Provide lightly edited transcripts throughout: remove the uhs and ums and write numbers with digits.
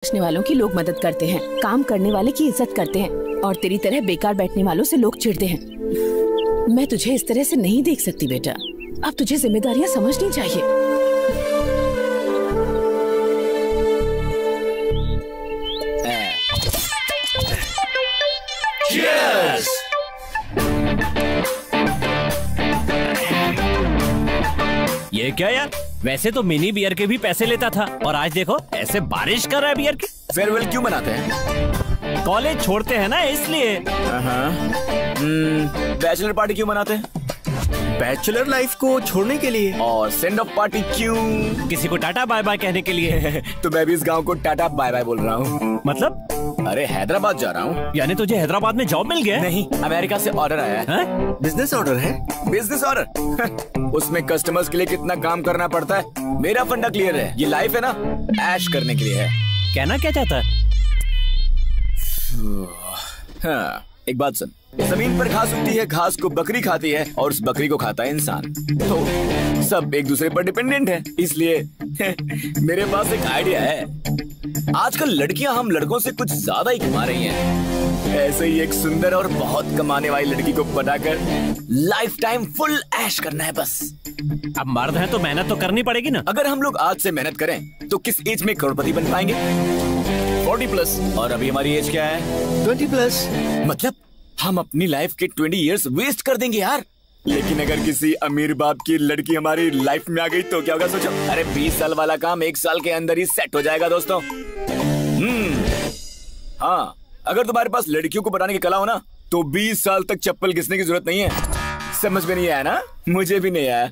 बचने वालों की लोग मदद करते हैं, काम करने वाले की इज्जत करते हैं, और तेरी तरह बेकार बैठने वालों से लोग चिढ़ते हैं। मैं तुझे इस तरह से नहीं देख सकती बेटा, अब तुझे जिम्मेदारियां समझनी चाहिए। Cheers! ये क्या यार, वैसे तो मिनी बियर के भी पैसे लेता था और आज देखो ऐसे बारिश कर रहा है बियर की। फेयरवेल क्यों मनाते हैं? कॉलेज छोड़ते हैं ना इसलिए। बैचलर पार्टी क्यों मनाते हैं? बैचलर लाइफ को छोड़ने के लिए। और सेंड ऑफ पार्टी क्यों? किसी को टाटा बाय बाय कहने के लिए। तो मैं भी इस गांव को टाटा बाय बाय बोल रहा हूँ। मतलब? अरे हैदराबाद जा रहा हूँ। यानी तुझे हैदराबाद में जॉब मिल गया? नहीं, अमेरिका से ऑर्डर आया है। बिजनेस ऑर्डर है? Business order? उसमें कस्टमर्स के लिए कितना काम करना पड़ता है। मेरा फंडा क्लियर है, ये लाइफ है ना, ऐश करने के लिए है। कहना क्या चाहता है? हाँ, एक बात सुन, जमीन पर घास उगती है, घास को बकरी खाती है और उस बकरी को खाता है इंसान। तो सब एक दूसरे पर डिपेंडेंट है, इसलिए मेरे पास एक आइडिया है। आजकल लड़कियां हम लड़कों से कुछ ज्यादा ही कमा रही हैं। ऐसे ही एक सुंदर और बहुत कमाने वाली लड़की को पटाकर लाइफ टाइम फुल ऐश करना है बस। अब मर्द है तो मेहनत तो करनी पड़ेगी ना। अगर हम लोग आज से मेहनत करें तो किस एज में करोड़पति बन पाएंगे? 40+। और अभी हमारी एज क्या है? 20+। मतलब हम अपनी लाइफ के 20 इयर्स वेस्ट कर देंगे यार। लेकिन अगर किसी अमीर बाप की लड़की हमारी लाइफ में आ गई तो क्या होगा सोचो। अरे 20 साल वाला काम 1 साल के अंदर ही सेट हो जाएगा दोस्तों। हाँ, अगर तुम्हारे पास लड़कियों को बनाने की कला हो ना तो 20 साल तक चप्पल घिसने की जरूरत नहीं है। समझ में नहीं आया ना? मुझे भी नहीं आया।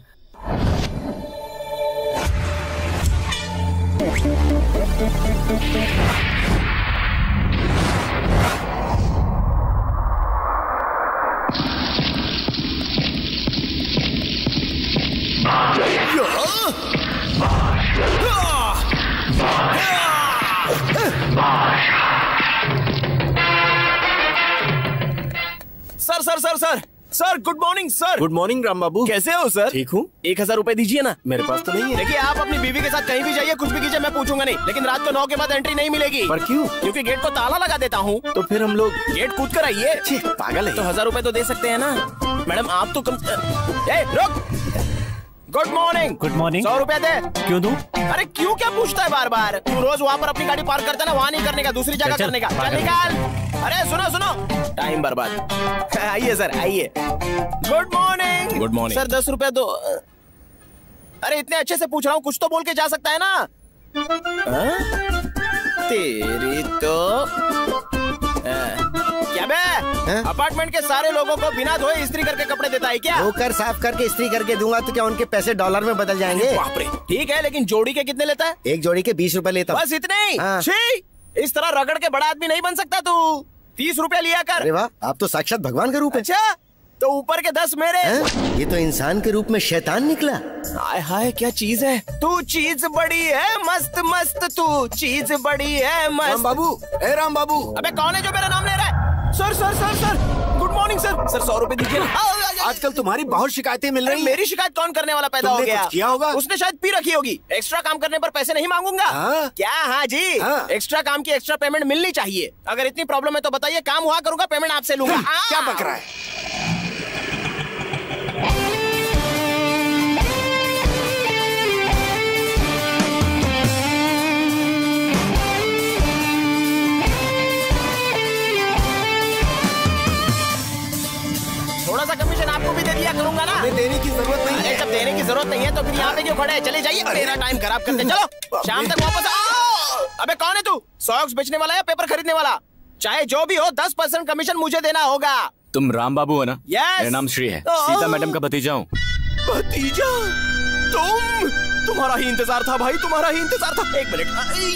Sir sir sir sir sir, good morning sir. Good morning Ram Babu. कैसे हो सर? ठीक हूँ। 1000 रुपए दीजिए ना। मेरे पास तो नहीं है। देखिए, आप अपनी बीवी के साथ कहीं भी जाइए, कुछ भी कीजिए, मैं पूछूंगा नहीं, लेकिन रात को 9 के बाद एंट्री नहीं मिलेगी। पर क्यों? क्योंकि गेट को ताला लगा देता हूँ। तो फिर हम लोग गेट कूद कर आइए। पागल है। तो 1000 रुपए तो दे सकते हैं ना मैडम, आप तो कम। रुक। Good morning. Good morning. 100 रुपए दे। क्यों दूं? अरे क्यों क्या पूछता है बार बार? तू रोज वहाँ पर अपनी गाड़ी पार्क करता है ना, वहाँ नहीं करने का, दूसरी जगह करने का। चल निकाल। अरे सुनो सुनो, टाइम बर्बाद। आइए सर, आइए। Good morning. Good morning. Sir 10 रुपए दो। अरे इतने अच्छे से पूछ रहा हूँ, कुछ तो बोल के जा सकता है ना। तेरी तो क्या बे? अपार्टमेंट के सारे लोगों को बिना धोए इस्त्री करके कपड़े देता है क्या? धोकर साफ करके इस्त्री करके दूंगा तो क्या उनके पैसे डॉलर में बदल जाएंगे? बाप रे। ठीक है, लेकिन जोड़ी के कितने लेता है? एक जोड़ी के 20 रुपए लेता हूँ। बस इतने ही? हाँ। छी, इस तरह रगड़ के बड़ा आदमी नहीं बन सकता तू। 30 रुपया लिया कर। अरे वाह, आप तो साक्षात भगवान का रूप है। अच्छा, तो ऊपर के 10 मेरे। ये तो इंसान के रूप में शैतान निकला। हाय हाय, क्या चीज है तू? चीज बड़ी है मस्त मस्त, तू चीज बड़ी है मस्त। राम बाबू, ए राम बाबू। अबे कौन है जो मेरा नाम ले रहा है? Sir sir sir sir, good morning sir. Sir 100 रुपए दीजिए। आजकल तुम्हारी बहुत शिकायतें मिल रही हैं। मेरी शिकायत कौन करने वाला पैदा हो तुमने गया? कुछ किया होगा। उसने शायद पी रखी होगी। एक्स्ट्रा काम करने पर पैसे नहीं मांगूंगा। हाँ? क्या? हाँ जी, हाँ। एक्स्ट्रा काम की एक्स्ट्रा पेमेंट मिलनी चाहिए। अगर इतनी प्रॉब्लम है तो बताइए, काम हुआ करूंगा, पेमेंट आपसे लूंगा। क्या बक रहा है? थोड़ा सा कमीशन आपको भी दे दिया करूंगा ना। देने की जरूरत नहीं है। जब देने की जरूरत नहीं है तो फिर यहाँ पे क्यों खड़े हैं? चले जाइए, मेरा टाइम खराब करते। चलो शाम तक वापस आओ। अबे कौन है तू? सॉक्स बेचने वाला या पेपर खरीदने वाला? चाहे जो भी हो, 10% कमीशन मुझे देना होगा। तुम राम बाबू हो ना? यस। मेरा नाम श्री है, सीता मैडम का भतीजा हूँ। भतीजा? तुम्हारा ही इंतजार था भाई, तुम्हारा ही इंतजार था। एक मिनट,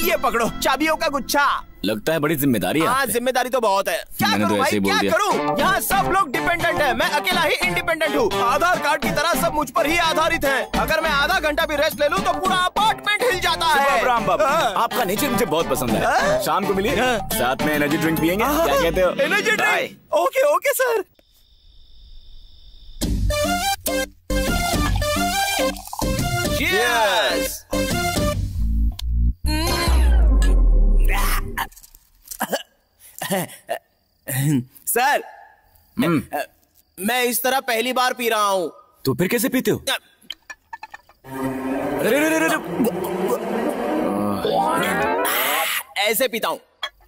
ये पकड़ो चाबियों का गुच्छा। लगता है बड़ी जिम्मेदारी है। हाँ, जिम्मेदारी तो बहुत है। क्या मैंने करूं तो ऐसे भाई, ही बोल क्या दिया। करूं? यहाँ सब लोग डिपेंडेंट है, मैं अकेला ही इंडिपेंडेंट हूँ। आधार कार्ड की तरह सब मुझ पर ही आधारित है। अगर मैं आधा घंटा भी रेस्ट ले लूं तो पूरा अपार्टमेंट हिल जाता है। राम बाबू, हाँ। आपका नेचर मुझे बहुत पसंद है। शाम को मिलिए, साथ में एनर्जी ड्रिंक पियेंगे। क्या कहते हो? Energy drink? Okay okay sir. Cheers! Sir, मैं इस तरह पहली बार पी रहा हूँ। तो फिर कैसे पीते हो? ऐसे पीता हूँ।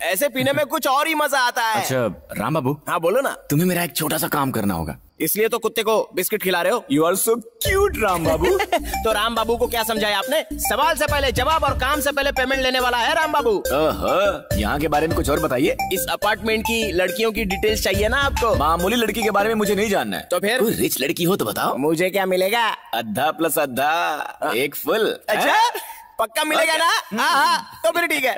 ऐसे पीने में कुछ और ही मजा आता है। अच्छा राम बाबू। हाँ बोलो ना। तुम्हें मेरा एक छोटा सा काम करना होगा। इसलिए तो कुत्ते को बिस्किट खिला रहे हो। You are so cute Ram Babu. तो राम बाबू को क्या समझाया आपने? सवाल से पहले जवाब और काम से पहले पेमेंट लेने वाला है राम बाबू। यहाँ के बारे में कुछ और बताइए। इस अपार्टमेंट की लड़कियों की डिटेल्स चाहिए ना आपको? मामूली लड़की के बारे में मुझे नहीं जानना है। तो फिर कोई रिच लड़की हो तो बताओ। मुझे क्या मिलेगा? आधा प्लस आधा, एक फुल। अच्छा पक्का मिलेगा ना? हाँ तो फिर ठीक है।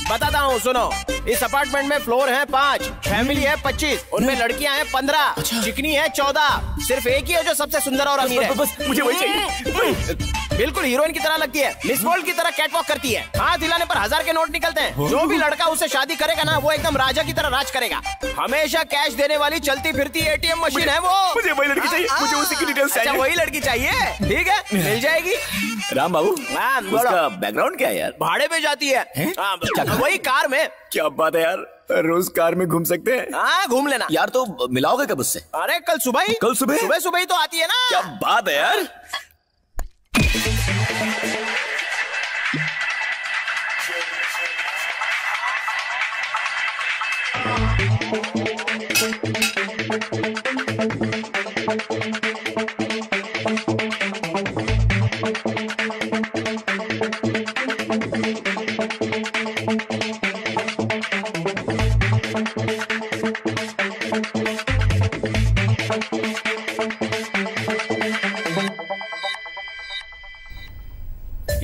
बताता हूँ सुनो। इस अपार्टमेंट में फ्लोर है 5, फैमिली है 25, उनमें लड़कियां हैं 15, चिकनी है 14। सिर्फ एक ही है जो सबसे सुंदर और अमीर है। बस मुझे वही चाहिए। बिल्कुल हीरोइन की तरह लगती है, मिस वर्ल्ड की तरह कैटवॉक करती है। हाथ हिलाने पर 1000 के नोट निकलते हैं। जो भी लड़का उससे शादी करेगा ना, वो एकदम राजा की तरह राज करेगा। हमेशा कैश देने वाली चलती फिरती ATM मशीन है वो। मुझे वही लड़की चाहिए। मुझे उसी की डिटेल्स चाहिए। अच्छा वही लड़की चाहिए? ठीक है मिल जाएगी। राम बाबू बोलो। उसका बैकग्राउंड क्या है यार? भाड़े पे जाती है। वही कार में। क्या बात है यार, रोज कार में घूम सकते हैं। हाँ घूम लेना यार। तो मिलाओगे कब उससे? अरे कल सुबह ही। कल सुबह? सुबह सुबह ही तो आती है ना। क्या बात है यार।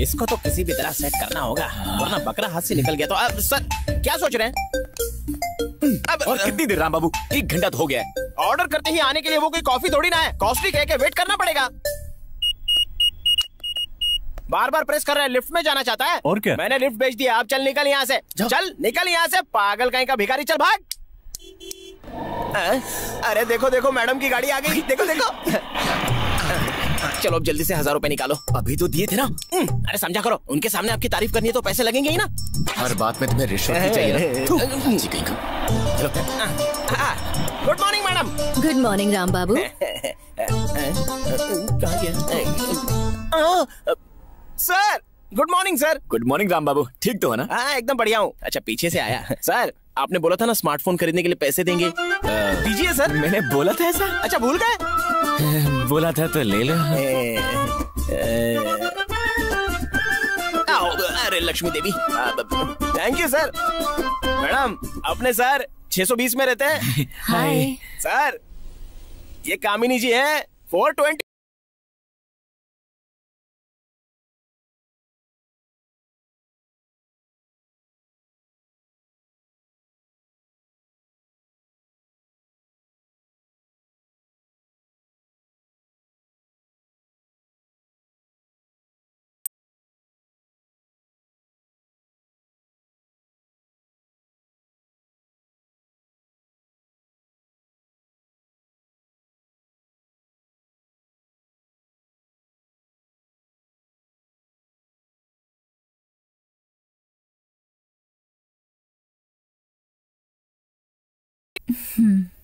इसको तो किसी भी तरह सेट करना होगा, वरना बकरा हाथ से निकल गया तो। अब सर क्या सोच रहे हैं? अब और कितनी देर राम बाबू? 1 घंटा तो हो गया है। ऑर्डर करते ही आने के लिए वो कोई कॉफी थोड़ी ना है। कॉस्टली कह के वेट करना पड़ेगा। बार बार प्रेस कर रहा है। लिफ्ट में जाना चाहता है। और क्या? मैंने लिफ्ट भेज दिया। आप चल निकल यहाँ से। चल निकल यहाँ से, पागल कहीं का भिखारी। चल भाग। अरे देखो देखो मैडम की गाड़ी आ गई। देखो देखो। चलो अब जल्दी से 1000 रुपए निकालो। अभी तो दिए थे ना। अरे समझा करो, उनके सामने आपकी तारीफ करनी है तो पैसे लगेंगे ही ना। हर बात में तुम्हें रिश्वत ही चाहिए ना। जी कहीं का। Good morning madam. Good morning Ram Babu. Sir good morning sir. Good morning Ram Babu. ठीक तो है ना? हाँ एकदम बढ़िया हूँ। अच्छा पीछे से आया। सर आपने बोला था ना स्मार्टफोन खरीदने के लिए पैसे देंगे। दीजिए सर। मैंने बोला था ऐसा? अच्छा भूल गए? बोला था तो ले लो। अरे Lakshmi Devi. Thank you sir. Madam अपने सर 620 में रहते हैं। हाय सर ये कामिनी जी हैं 420।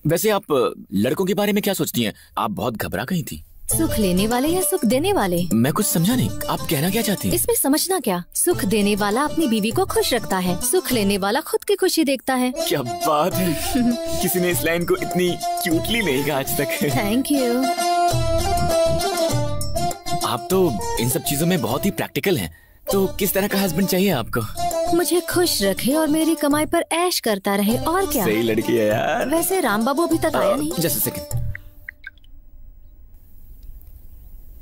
वैसे आप लड़कों के बारे में क्या सोचती हैं? आप बहुत घबरा गई थी। सुख लेने वाले या सुख देने वाले? मैं कुछ समझा नहीं। आप कहना क्या चाहती हैं? इसमें समझना क्या? सुख देने वाला अपनी बीवी को खुश रखता है, सुख लेने वाला खुद की खुशी देखता है। क्या बात है। किसी ने इस लाइन को इतनी क्यूटली नहीं कहा आज तक। Thank you. आप तो इन सब चीजों में बहुत ही प्रैक्टिकल हैं। तो किस तरह का हस्बैंड चाहिए आपको? मुझे खुश रखे और मेरी कमाई पर ऐश करता रहे। और क्या? सही लड़की है यार। वैसे राम बाबू अभी तक आया नहीं। Just a second.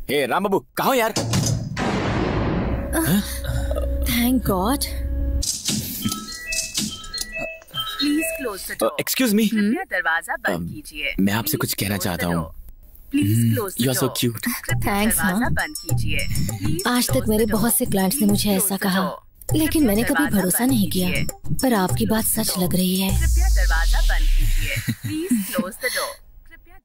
Hey Ram Babu कहाँ हो यार? Thank God. Please close the door. Excuse me. कृपया दरवाजा बंद कीजिए। मैं आपसे कुछ कहना चाहता हूँ। Please close the you are so door. Cute. Thanks दरवाजा हाँ। बंद कीजिए। Please आज तक close मेरे the बहुत door. से क्लाइंट्स ने मुझे ऐसा कहा, लेकिन मैंने कभी भरोसा नहीं किया। पर आपकी बात सच लग रही है। कृपया दरवाजा बंद कीजिए। Please close the door. कृपया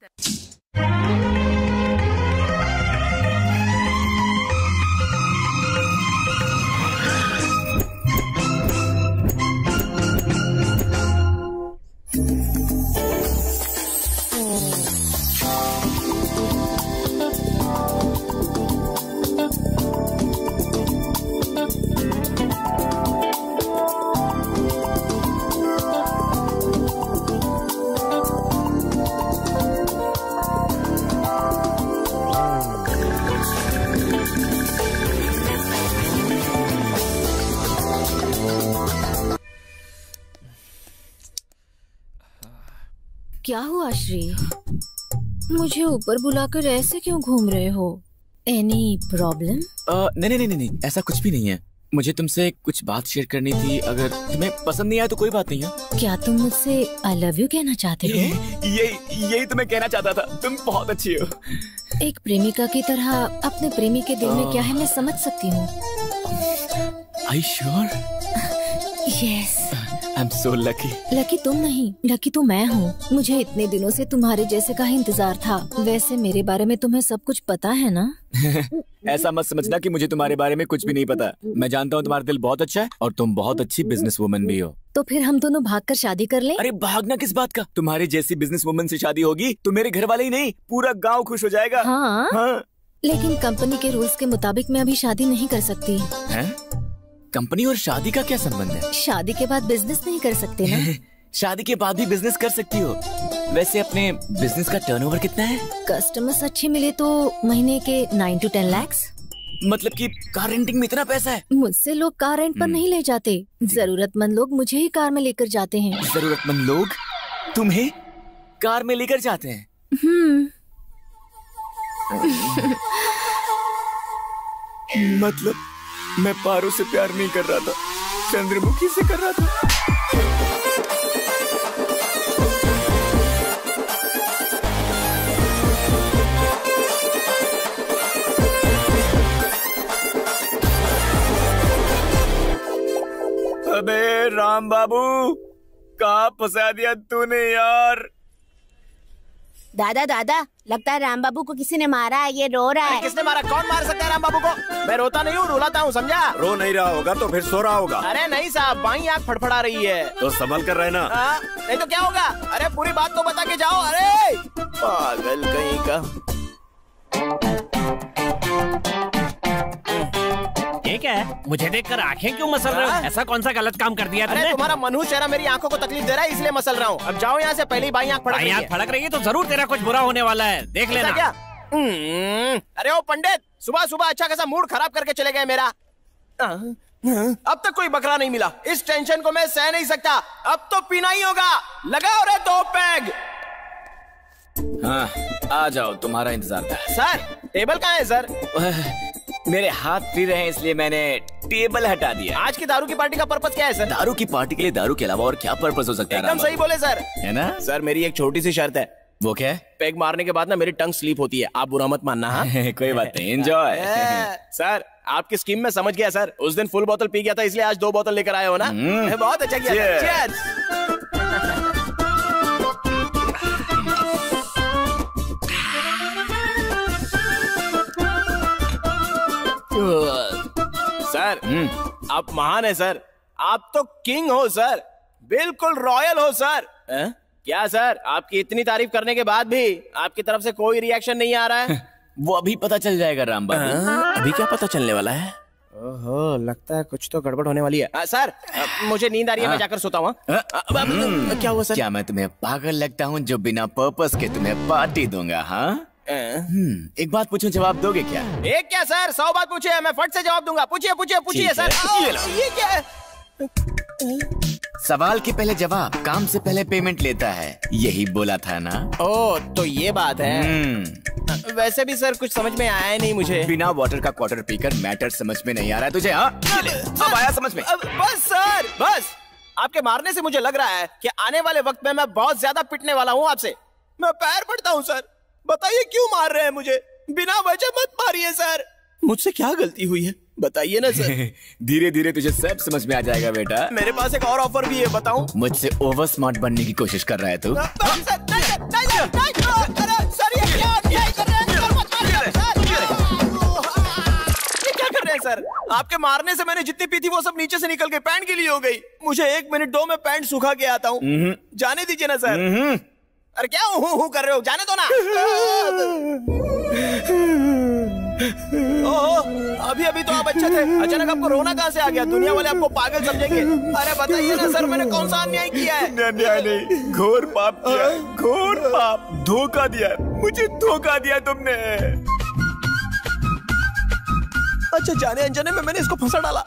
क्या हुआ श्री? मुझे ऊपर बुलाकर ऐसे क्यों घूम रहे हो? Any problem? नहीं, ऐसा कुछ भी नहीं है। मुझे तुमसे कुछ बात शेयर करनी थी। अगर तुम्हें पसंद नहीं आया तो कोई बात नहीं है। क्या तुम मुझसे आई लव यू कहना चाहते हो? यही तो मैं कहना चाहता था। तुम बहुत अच्छी हो। एक प्रेमिका की तरह अपने प्रेमी के दिल में क्या है मैं समझ सकती हूँ। Are you sure? Yes. I'm so lucky. Lucky तुम नहीं, लकी तो मैं हूँ। मुझे इतने दिनों से तुम्हारे जैसे का ही इंतजार था। वैसे मेरे बारे में तुम्हें सब कुछ पता है ना? ऐसा मत समझना कि मुझे तुम्हारे बारे में कुछ भी नहीं पता। मैं जानता हूँ तुम्हारा दिल बहुत अच्छा है और तुम बहुत अच्छी बिजनेस वुमन भी हो। तो फिर हम दोनों भागकर शादी कर लें? अरे भागना किस बात का? तुम्हारी जैसी बिजनेस वुमन से शादी होगी तो मेरे घर वाले ही नहीं पूरा गाँव खुश हो जाएगा। हाँ। लेकिन कंपनी के रूल्स के मुताबिक मैं अभी शादी नहीं कर सकती। हैं? कंपनी और शादी का क्या संबंध है? शादी के बाद बिजनेस नहीं कर सकते ना? शादी के बाद भी बिजनेस कर सकती हो। वैसे अपने बिजनेस का टर्नओवर कितना है? कस्टमर्स अच्छे मिले तो महीने के 9 to 10 lakhs। मतलब कि कार रेंटिंग में इतना पैसा है? मुझसे लोग कार रेंट पर नहीं ले जाते। जरूरतमंद लोग मुझे ही कार में लेकर जाते हैं। जरूरतमंद लोग तुम्हें कार में लेकर जाते हैं? मतलब मैं पारो से प्यार नहीं कर रहा था, चंद्रमुखी से कर रहा था। अबे राम बाबू, कहाँ फंसा दिया तूने यार? दादा दादा, लगता है राम बाबू को किसी ने मारा है। ये रो रहा है। किसने मारा? कौन मार सकता है राम बाबू को? मैं रोता नहीं हूँ, रुलाता हूँ, समझा? रो नहीं रहा होगा तो फिर सो रहा होगा। अरे नहीं साहब, बाई आँख फड़फड़ा रही है। तो संभल कर रहना। नहीं तो क्या होगा? अरे पूरी बात तो बता के जाओ। अरे पागल कहीं का। ये क्या है? मुझे देखकर आंखें क्यों मसल रहे हो? ऐसा कौन सा गलत काम कर दिया तुमने? अरे तुम्हारा मनहूस चेहरा मेरी आंखों को तकलीफ दे रहा है, इसलिए मसल रहा हूँ। अब जाओ यहाँ से, पहली बाई आंख फड़क रही है। आंख फड़क रही है तो जरूर तेरा कुछ बुरा होने वाला है, देख लेना। क्या? अरे ओ पंडित, सुबह सुबह अच्छा खासा मूड खराब करके चले गए मेरा। अब तक कोई बकरा नहीं मिला। इस टेंशन को मैं सह नहीं सकता। अब तो पीना ही होगा। लगाओ रे 2 पैग। हाँ, आ जाओ, तुम्हारा इंतजार था। सर टेबल कहाँ है सर? मेरे हाथ फ्री रहे इसलिए मैंने टेबल हटा दिया। आज की दारू की पार्टी का पर्पस क्या है सर? दारू की पार्टी के लिए दारू के अलावा और क्या पर्पस हो सकता है? एकदम सही बोले सर। है ना? सर मेरी एक छोटी सी शर्त है। वो क्या है? पैग मारने के बाद ना मेरी टंग स्लीप होती है। आप बुरा मत मानना। हाँ? कोई बात नहीं, एंजॉय। सर आपकी स्कीम में समझ गया सर। उस दिन फुल बोतल पी गया था, इसलिए आज 2 बोतल लेकर आए हो ना? बहुत अच्छा किया। Cheers! सर आप महान है सर। आप तो किंग हो सर, बिल्कुल रॉयल हो सर। क्या सर, आपकी इतनी तारीफ करने के बाद भी आपकी तरफ से कोई रिएक्शन नहीं आ रहा है? वो अभी पता चल जाएगा राम बाबू। अभी क्या पता चलने वाला है? ओहो, लगता है कुछ तो गड़बड़ होने वाली है। सर मुझे नींद आ रही है, मैं जाकर सोता हूँ। क्या हुआ सर? क्या मैं तुम्हें पागल लगता हूँ जो बिना पर्पस के तुम्हें पार्टी दूंगा? हाँ, एक बात पूछूं, जवाब दोगे क्या? एक क्या सर, 100 बात पूछिए, मैं फट से जवाब दूंगा। पूछिए पूछिए पूछिए सर। ये क्या है? सवाल के पहले जवाब, काम से पहले पेमेंट लेता है, यही बोला था ना? ओ तो ये बात है। वैसे भी सर कुछ समझ में आया नहीं मुझे। बिना वाटर का क्वार्टर पीकर मैटर समझ में नहीं आ रहा है तुझे? हाँ, अब आया समझ में? बस सर बस, आपके मारने से मुझे लग रहा है कि आने वाले वक्त में मैं बहुत ज्यादा पिटने वाला हूँ आपसे। मैं पैर पड़ता हूँ सर, बताइए क्यों मार रहे हैं मुझे? बिना वजह मत मारिए सर। मुझसे क्या गलती हुई है बताइए ना सर। धीरे धीरे तुझे सब समझ में आ जाएगा बेटा। मेरे पास एक और ऑफर भी है, बताऊं? मुझसे ओवर स्मार्ट बनने की कोशिश कर रहा है तू? सर आपके मारने से मैंने जितनी पी थी वो सब नीचे से निकल के पैंट गीली हो गई। मुझे 1 मिनट दो, मैं पैंट सुखा के आता हूँ। जाने दीजिए ना सर। अरे क्या हूँ कर रहे हो, जाने दो ना। ओहो, अभी अभी तो आप अच्छे थे, अचानक आपको रोना कहाँ से आ गया? दुनिया वाले आपको पागल समझेंगे। अरे बताइए ना सर, मैंने कौन सा अन्याय किया है? अन्याय नहीं, घोर पाप किया, घोर पाप, धोखा दिया, मुझे धोखा दिया तुमने। अच्छा, जाने अनजाने में मैंने इसको फंसा डाला।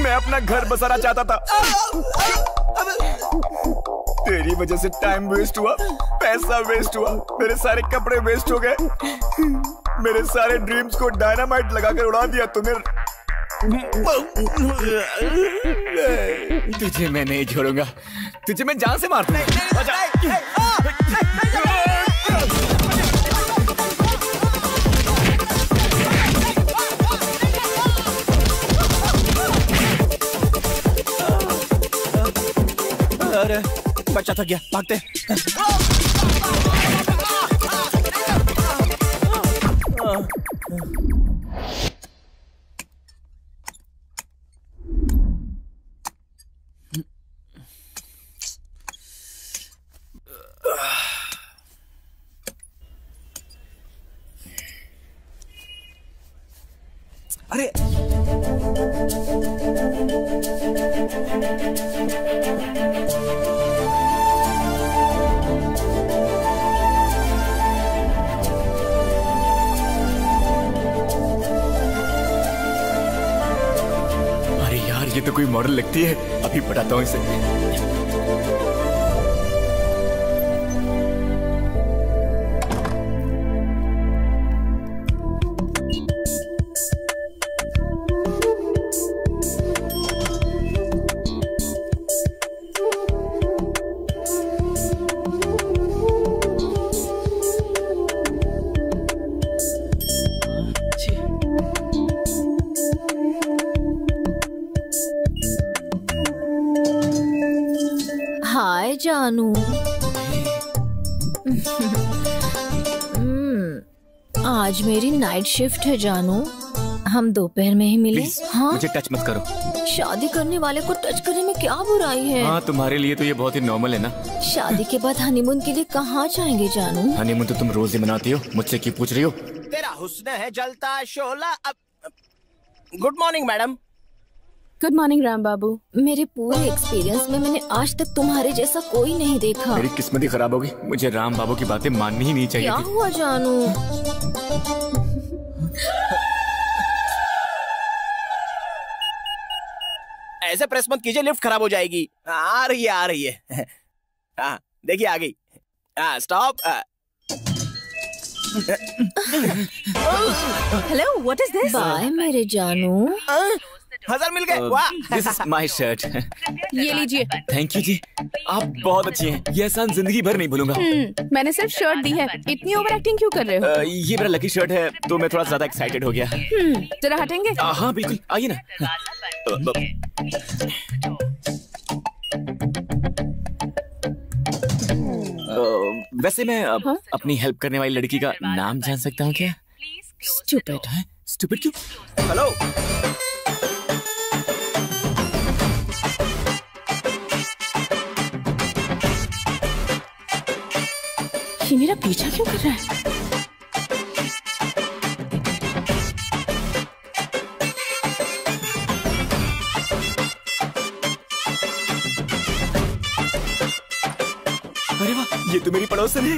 मैं अपना घर बसाना चाहता था, तेरी वजह से टाइम वेस्ट हुआ, पैसा वेस्ट हुआ, मेरे सारे कपड़े वेस्ट हो गए, मेरे सारे ड्रीम्स को डायनामाइट लगाकर उड़ा दिया तूने। तुझे मैं नहीं छोड़ूंगा, तुझे मैं जान से मारता हूँ। अरे बच्चा थक गया, भागते। अरे यार, ये तो कोई मॉडल लगती है, अभी बताता हूँ इसे। हाय जानू। आज मेरी नाइट शिफ्ट है जानू, हम दोपहर में ही मिले। हाँ, मुझे टच मत करो। शादी करने वाले को टच करने में क्या बुराई है? हाँ, तुम्हारे लिए तो ये बहुत ही नॉर्मल है ना। शादी के बाद हनीमून के लिए कहाँ जाएंगे जानू? हनीमून तो तुम रोज ही मनाती हो, मुझसे क्यों पूछ रही हो? तेरा हुस्न है जलता शोला। Good morning madam. Good morning Ram Babu. मेरे पूरे एक्सपीरियंस में मैंने आज तक तुम्हारे जैसा कोई नहीं देखा। मेरी किस्मत ही खराब होगी, मुझे राम बाबू की बातें माननी ही नहीं चाहिए। क्या हुआ जानू? ऐसे प्रेस मत कीजिए, लिफ्ट खराब हो जाएगी। आ रही है। हाँ देखिए आ गई। Stop. Hello, what is this? Bye मेरे जानू। 1000 मिल गए। वाह। This is my shirt. ये लीजिए। थैंक यू जी, आप बहुत अच्छी हैं, ये एहसान जिंदगी भर नहीं भूलूंगा। मैंने सिर्फ शर्ट दी है, इतनी ओवर एक्टिंग क्यों कर रहे हो? ये मेरा लकी शर्ट है तो मैं थोड़ा ज्यादा एक्साइटेड हो गया। जरा हटेंगे? हाँ बिल्कुल, आइए ना। वैसे मैं अपनी हेल्प करने वाली लड़की का नाम जान सकता हूँ क्या? स्टूपिड है। स्टूपिड क्यों? हेलो। ये मेरा पीछा क्यों कर रहा है? अरे वाह, ये तो मेरी पड़ोसन है।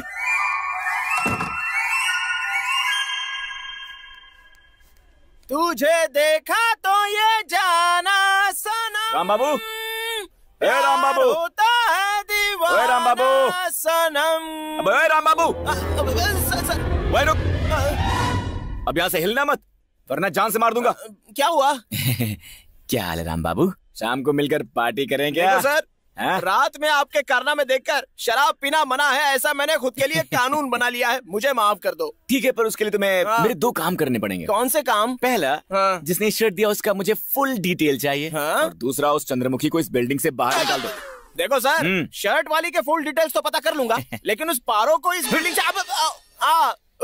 तुझे देखा तो ये जाना सनम। राम बाबू, ए राम बाबू, होता है दीवाना। ओए राम बाबू, सनम। अबे राम बाबू, वही रुक। अब यहाँ से हिलना मत, वरना जान से मार दूंगा। क्या हुआ? क्या हाल है राम बाबू? शाम को मिलकर पार्टी करें क्या? देखो सर, रात में आपके कारनामे देखकर शराब पीना मना है, ऐसा मैंने खुद के लिए कानून बना लिया है, मुझे माफ कर दो। ठीक है, पर उसके लिए तुम्हें मेरे 2 काम करने पड़ेंगे। कौन से काम? पहला, जिसने शर्ट दिया उसका मुझे फुल डिटेल चाहिए। और दूसरा, उस चंद्रमुखी को इस बिल्डिंग से बाहर निकाल दो। देखो सर, शर्ट वाली के फुल डिटेल्स तो पता कर लूंगा, लेकिन उस पारो को इस बिल्डिंग से,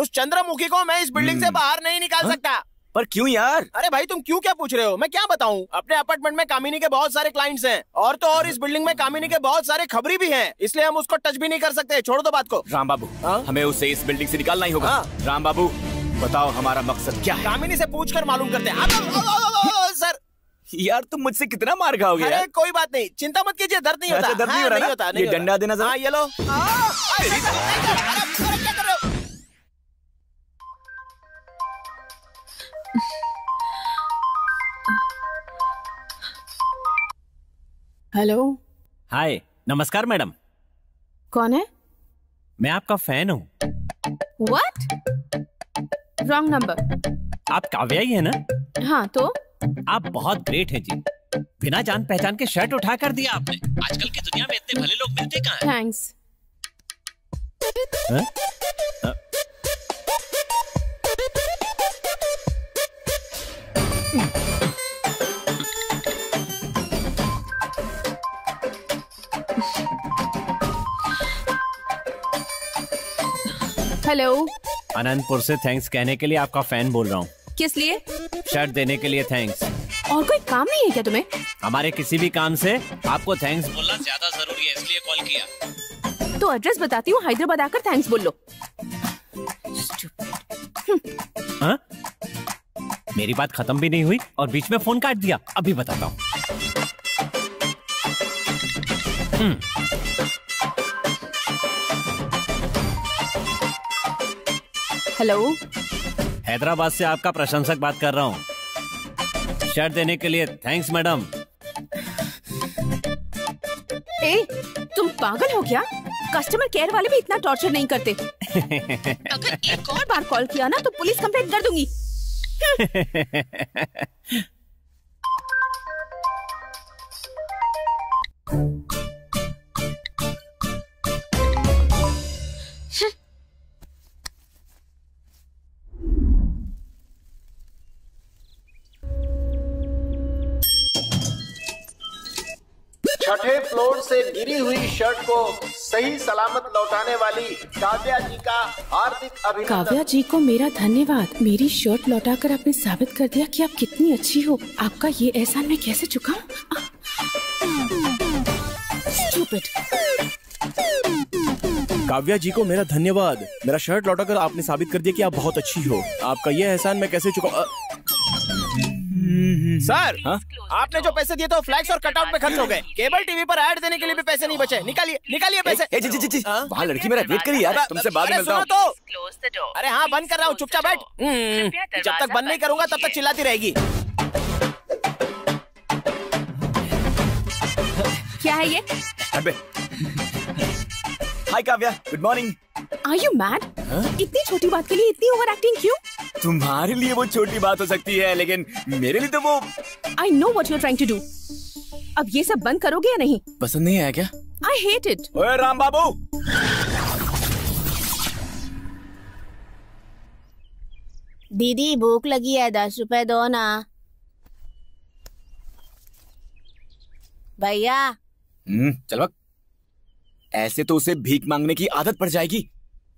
उस चंद्रमुखी को मैं इस बिल्डिंग से बाहर नहीं निकाल सकता। पर क्यों यार? अरे भाई तुम क्यों क्या पूछ रहे हो, मैं क्या बताऊं? अपने अपार्टमेंट में कामिनी के बहुत सारे क्लाइंट्स हैं, और तो और इस बिल्डिंग में कामिनी के बहुत सारे खबरी भी हैं, इसलिए हम उसको टच भी नहीं कर सकते। छोड़ दो बात को। राम बाबू, हमें उसे इस बिल्डिंग से निकालना ही होगा। राम बाबू, बताओ हमारा मकसद क्या है? कामिनी से पूछकर मालूम करते हैं। सर यार तुम मुझसे कितना मार खाओगे? अरे कोई बात नहीं, चिंता मत कीजिए, दर्द नहीं होता। दर्द नहीं हो रहा? ये डंडा देना जरा। ये लो। हेलो। हाय, नमस्कार मैडम। कौन है? मैं आपका फैन हूँ। व्हाट? Wrong number. आप काव्या ही है ना? हाँ तो? आप बहुत ग्रेट हैं जी। बिना जान पहचान के शर्ट उठा कर दिया आपने। आजकल की दुनिया में इतने भले लोग मिलते कहाँ हैं? थैंक्स। हाँ? हेलो। अनंतपुर से थैंक्स कहने के लिए आपका फैन बोल रहा हूँ। किस लिए? शर्ट देने के लिए थैंक्स। और कोई काम नहीं है क्या तुम्हें? हमारे किसी भी काम से आपको थैंक्स बोलना ज्यादा जरूरी है, इसलिए कॉल किया। तो एड्रेस बताती हूँ, हैदराबाद आकर थैंक्स बोल लो। हाँ? मेरी बात खत्म भी नहीं हुई और बीच में फोन काट दिया। अभी बताता हूँ। हेलो। हैदराबाद से आपका प्रशंसक बात कर रहा हूँ। शर्ट देने के लिए थैंक्स मैडम। ए, तुम पागल हो क्या? कस्टमर केयर वाले भी इतना टॉर्चर नहीं करते। अगर एक और बार कॉल किया ना तो पुलिस कंप्लेंट कर दूंगी। छठे फ्लोर से गिरी हुई शर्ट को सही सलामत लौटाने वाली काव्या जी का हार्दिक अभिनंदन। काव्या जी को मेरा धन्यवाद। मेरी शर्ट लौटाकर आपने साबित कर दिया कि आप कितनी अच्छी हो। आपका ये एहसान मैं कैसे चुकाऊं? Stupid. काव्या जी को मेरा धन्यवाद। मेरा शर्ट लौटाकर आपने साबित कर दिया कि आप बहुत अच्छी हो। आपका ये एहसान मैं कैसे चुकाऊं? सर, आपने जो पैसे दिए थे वो फ्लैक्स और कटआउट में खर्च हो गए। केबल टीवी पर ऐड देने के लिए भी पैसे नहीं बचे। निकालिए निकालिए पैसे। जी वहाँ लड़की मेरा वेट करी यार, तुमसे बाद में मिलता हूँ। तो अरे हाँ, बंद कर रहा हूँ, चुपचाप बैठ। जब तक बंद नहीं करूँगा तब तक चिल्लाती रहेगी। क्या है ये? अबे hi Kavya, good morning. Are you mad? इतनी छोटी बात के लिए इतनी ओवर एक्टिंग क्यों? तुम्हारे लिए वो छोटी बात हो सकती है, लेकिन मेरे लिए तो वो। I know what you're trying to do. अब ये सब बंद करोगे या नहीं? पसंद नहीं आया क्या? I hate it. ओए राम बाबू। दीदी भूख लगी है, 10 रुपए दो ना। भैया। चल वक्त। ऐसे तो उसे भीख मांगने की आदत पड़ जाएगी।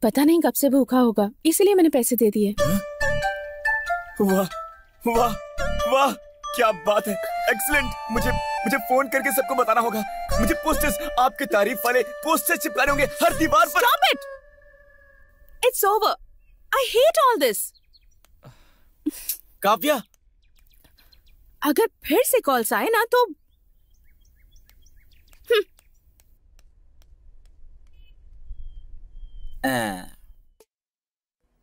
पता नहीं कब से भूखा होगा, इसलिए मैंने पैसे दे दिए। वाह वाह वाह, क्या बात है, एक्सीलेंट। मुझे फोन करके सबको बताना होगा। मुझे पोस्टर्स, आपके तारीफ वाले पोस्टर्स चिपकाने होंगे हर दीवार पर। Stop it! It's over. I hate all this. Kavya, अगर फिर से कॉल्स आए ना तो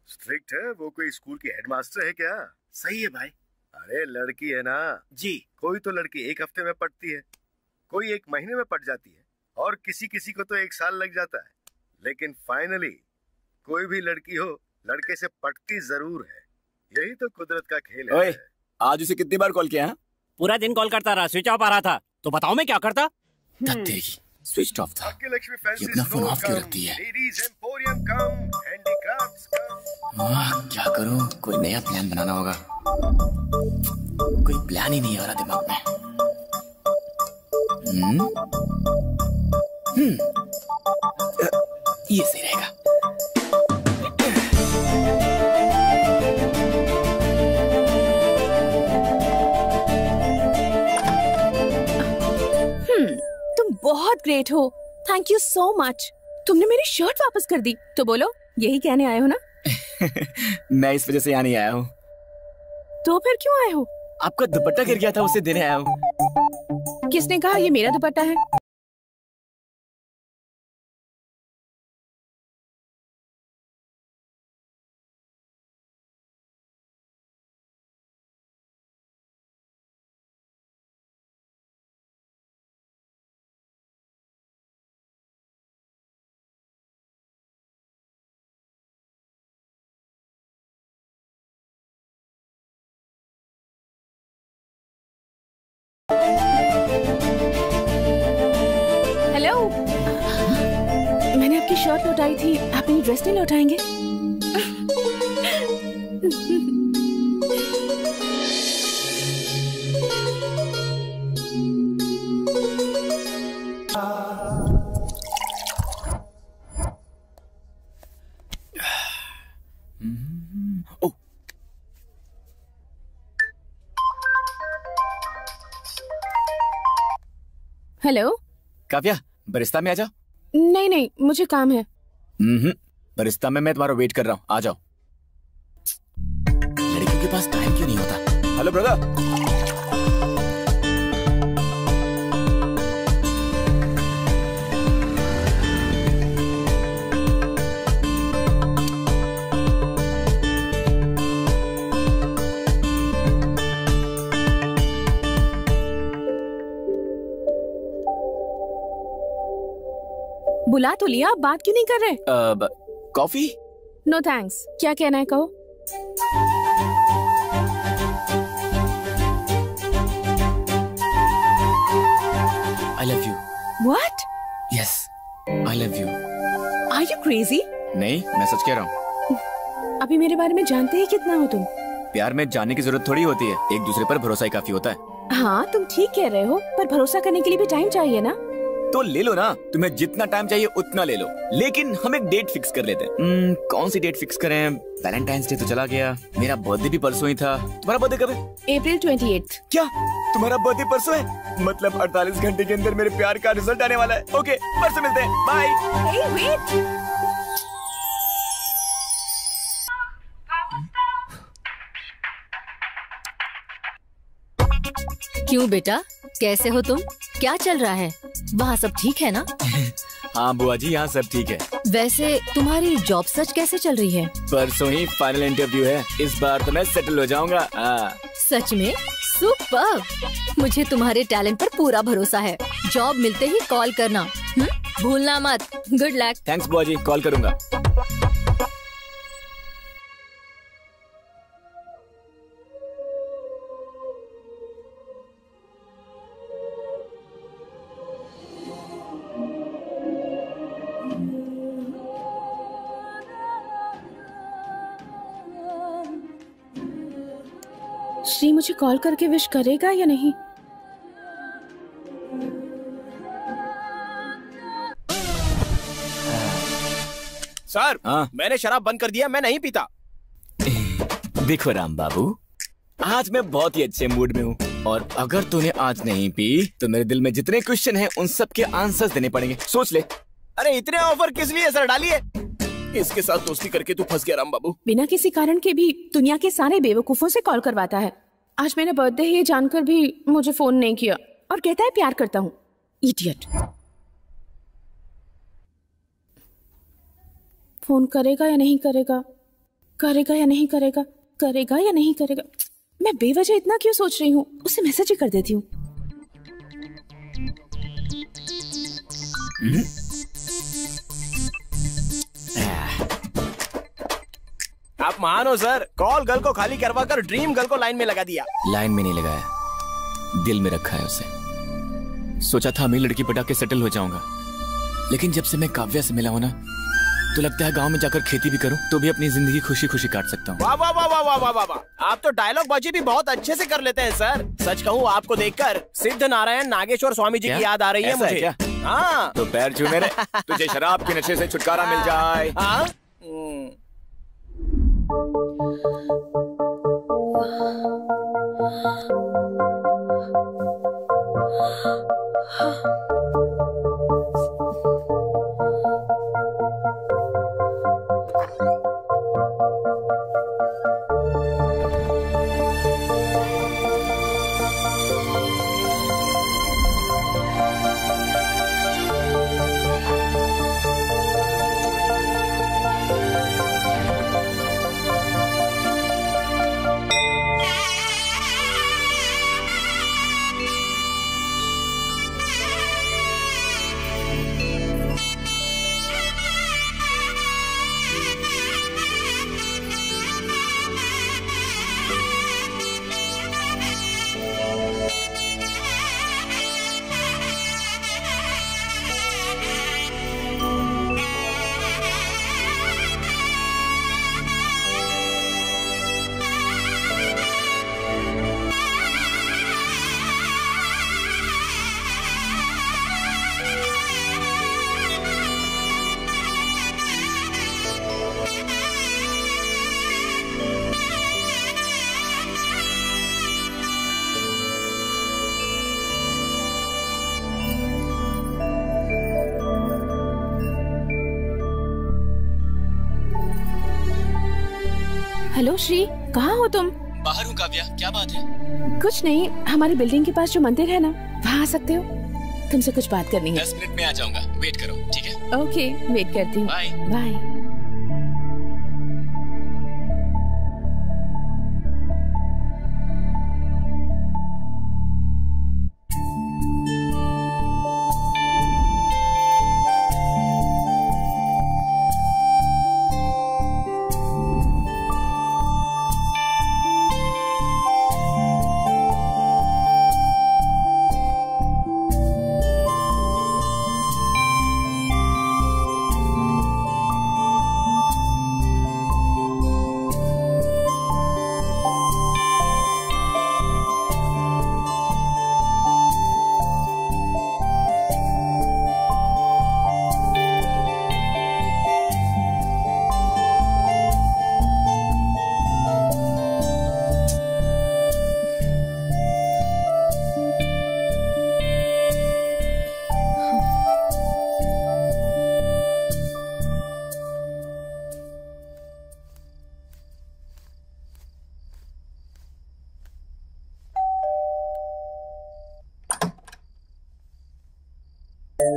स्ट्रिक्ट है वो? कोई स्कूल की हेडमास्टर है क्या? सही है भाई। अरे लड़की है ना जी। कोई तो लड़की 1 हफ्ते में पढ़ती है, कोई 1 महीने में पढ़ जाती है, और किसी किसी को तो 1 साल लग जाता है। लेकिन फाइनली कोई भी लड़की हो, लड़के से पटती जरूर है। यही तो कुदरत का खेल है। ओए, आज उसे कितनी बार कॉल किया है? पूरा दिन कॉल करता रहा, स्विच ऑफ आ रहा था। तो बताओ मैं क्या करता? तेरी स्विच ऑफ था। लक्ष्मी फैंसी ये अपना फोन ऑफ क्यों रखती है? लेडीज एम्पोरियम कम, हैंडीक्राफ्ट्स कम। क्या करूं? कोई नया प्लान बनाना होगा। कोई प्लान ही नहीं आ रहा दिमाग में। ये सही रहेगा। तुम बहुत ग्रेट हो। Thank you so much. तुमने मेरी शर्ट वापस कर दी। तो बोलो, यही कहने आए हो ना? मैं इस वजह से यहाँ नहीं आया हूँ। तो फिर क्यों आए हो? आपका दुपट्टा गिर गया था, उसे देने आया हूँ। किसने कहा ये मेरा दुपट्टा है? शर्ट लौटाई थी, आप मेरी ड्रेस नहीं लौटाएंगे? हेलो काव्या, बरिस्ता में आ जाओ। नहीं नहीं, मुझे काम है। बरिस्ता में मैं तुम्हारा वेट कर रहा हूँ, आ जाओ। लड़कियों के पास टाइम क्यों नहीं होता? Hello brother. बुला तो लिया, आप बात क्यों नहीं कर रहे? कॉफी? No thanks. क्या कहना है कहो। I love you. What? Yes, I love you. Are you crazy? नहीं, मैं सच कह रहा हूँ। अभी मेरे बारे में जानते ही कितना हो तुम? प्यार में जानने की जरूरत थोड़ी होती है, एक दूसरे पर भरोसा ही काफी होता है। हाँ, तुम ठीक कह रहे हो, पर भरोसा करने के लिए भी टाइम चाहिए ना। तो ले लो ना, तुम्हें जितना टाइम चाहिए उतना ले लो, लेकिन हम एक डेट फिक्स कर लेते हैं। कौन सी डेट फिक्स करें? वैलेंटाइंस डे तो चला गया, मेरा बर्थडे भी परसों ही था। तुम्हारा बर्थडे कब है? अप्रैल 28। क्या तुम्हारा बर्थडे परसों है? मतलब 48 घंटे के अंदर मेरे प्यार का रिजल्ट आने वाला है। ओके, परसों मिलते हैं, बाय। Hey, wait! क्यों बेटा, कैसे हो तुम? क्या चल रहा है? वहाँ सब ठीक है ना? हाँ बुआ जी, यहाँ सब ठीक है। वैसे तुम्हारी जॉब सर्च कैसे चल रही है? परसों ही फाइनल इंटरव्यू है, इस बार तो मैं सेटल हो जाऊंगा। सच में? सुपर! मुझे तुम्हारे टैलेंट पर पूरा भरोसा है। जॉब मिलते ही कॉल करना, भूलना मत। Good luck. थैंक्स बुआ जी, कॉल करूंगा। श्री मुझे कॉल करके विश करेगा या नहीं? सर, मैंने शराब बंद कर दिया, मैं नहीं पीता। देखो राम बाबू, आज मैं बहुत ही अच्छे मूड में हूँ, और अगर तूने आज नहीं पी तो मेरे दिल में जितने क्वेश्चन हैं उन सब के आंसर्स देने पड़ेंगे। सोच ले। अरे इतने ऑफर किस लिए सर? डालिए। इसके साथ दोस्ती करके तू फंस गया राम बाबू। बिना किसी कारण के भी दुनिया के सारे बेवकूफों से कॉल करवाता है। आज मेरा बर्थडे है ये जानकर भी मुझे फोन नहीं किया, और कहता है प्यार करता हूँ। इडियट। फोन करेगा या नहीं करेगा? करेगा या नहीं करेगा? करेगा या नहीं करेगा? मैं बेवजह इतना क्यों सोच रही हूँ? उसे मैसेज ही कर देती हूँ। आप महान हो सर, कॉल गर्ल को खाली करवा कर ड्रीम गर्ल को लाइन में लगा दिया। लाइन में नहीं लगाया, दिल में रखा है उसे। सोचा था मैं लड़की पटा के सेटल हो जाऊंगा, लेकिन जब से मैं काव्या से मिला हूं ना, तो लगता है गांव में जाकर खेती भी करूं तो भी अपनी जिंदगी खुशी खुशी काट सकता हूं। वाह वाह वाह वाह वाह वाह वाह वाह, आप तो डायलॉग बाजी भी बहुत अच्छे से कर लेते हैं सर। सच कहूँ आपको देखकर सिद्ध नारायण नागेश्वर स्वामी जी की याद आ रही है मुझे। क्या? हाँ। तो पैर छू मेरे, तुझे शराब के नशे से छुटकारा मिल जाए। हाँ? हेलो श्री, कहाँ हो तुम? बाहर हूँ काव्या, क्या बात है? कुछ नहीं, हमारी बिल्डिंग के पास जो मंदिर है ना, वहाँ आ सकते हो? तुमसे कुछ बात करनी है। 10 मिनट में आ जाऊंगा, वेट करो, ठीक है? ओके, वेट करती हूँ। बाय। बाय।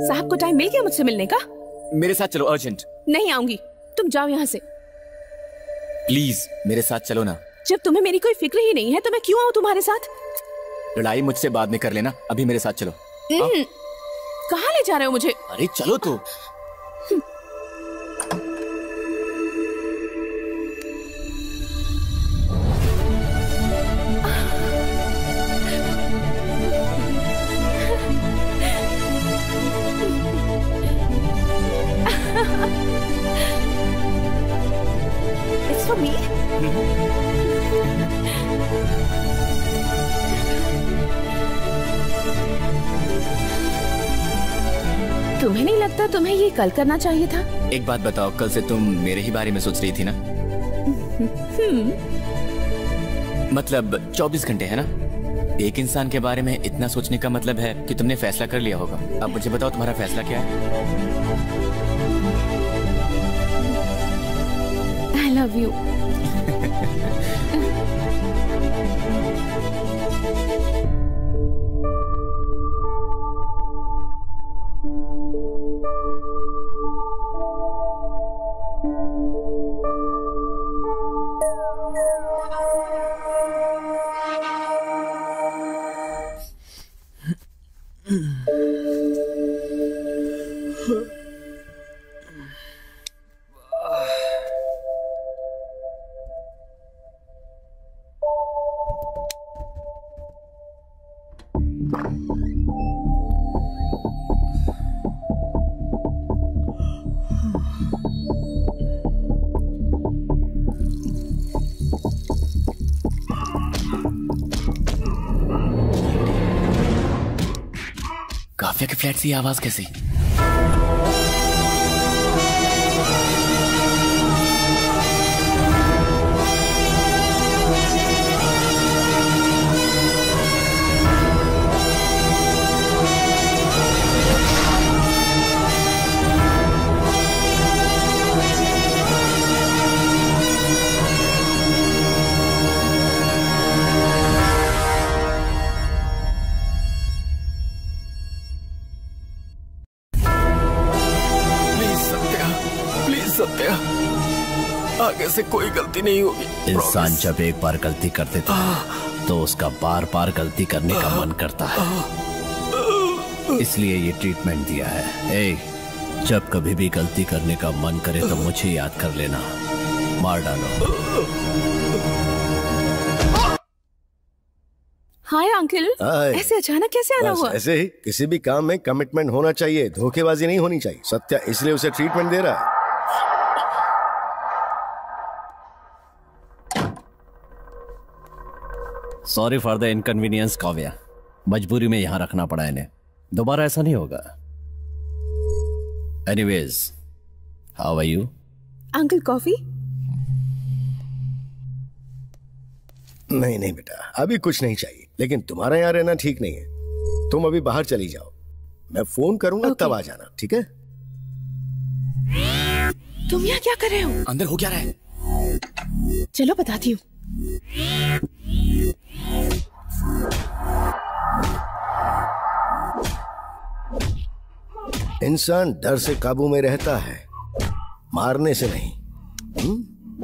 साहब को टाइम मिल गया मुझसे मिलने का? मेरे साथ चलो, अर्जेंट। नहीं आऊंगी, तुम जाओ यहाँ से। प्लीज मेरे साथ चलो ना। जब तुम्हें मेरी कोई फिक्र ही नहीं है तो मैं क्यों आऊँ तुम्हारे साथ? लड़ाई मुझसे बाद में कर लेना, अभी मेरे साथ चलो। कहाँ ले जा रहे हो मुझे? अरे चलो तो। It's for me. तुम्हें नहीं लगता तुम्हें ये कल करना चाहिए था? एक बात बताओ, कल से तुम मेरे ही बारे में सोच रही थी ना? मतलब 24 घंटे है ना? एक इंसान के बारे में इतना सोचने का मतलब है कि तुमने फैसला कर लिया होगा। अब मुझे बताओ तुम्हारा फैसला क्या है? I love you. काव्या के फ्लैट से ये आवाज कैसी? सत्या, आगे से कोई गलती नहीं होगी। इंसान जब एक बार गलती कर देता है तो उसका बार बार गलती करने का मन करता है, इसलिए ये ट्रीटमेंट दिया है। ए, जब कभी भी गलती करने का मन करे तो मुझे याद कर लेना, मार डालो। हाय अंकल, ऐसे अचानक कैसे आना हुआ? ऐसे ही, किसी भी काम में कमिटमेंट होना चाहिए, धोखेबाजी नहीं होनी चाहिए। सत्या इसलिए उसे ट्रीटमेंट दे रहा है। Sorry for the inconvenience Kavya, मजबूरी में यहां रखना पड़ा इन्हें, दोबारा ऐसा नहीं होगा। Anyways, how are you? Uncle coffee? नहीं नहीं बेटा, अभी कुछ नहीं चाहिए, लेकिन तुम्हारा यहाँ रहना ठीक नहीं है। तुम अभी बाहर चली जाओ, मैं फोन करूंगा तब आ जाना, ठीक है? तुम यहाँ क्या कर रहे हो? अंदर हो क्या रहा है? चलो बताती हूँ। इंसान डर से काबू में रहता है, मारने से नहीं।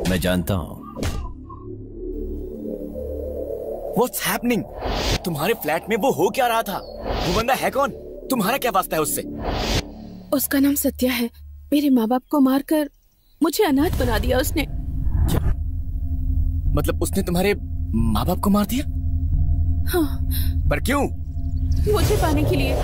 मैं जानता हूँ। What's happening? तुम्हारे फ्लैट में वो हो क्या रहा था? वो बंदा है कौन? तुम्हारा क्या वास्ता है उससे? उसका नाम सत्या है। मेरे माँ बाप को मारकर मुझे अनाथ बना दिया उसने। क्या? मतलब उसने तुम्हारे माँ बाप को मार दिया? हाँ। पर क्यों? मुझे पाने के लिए।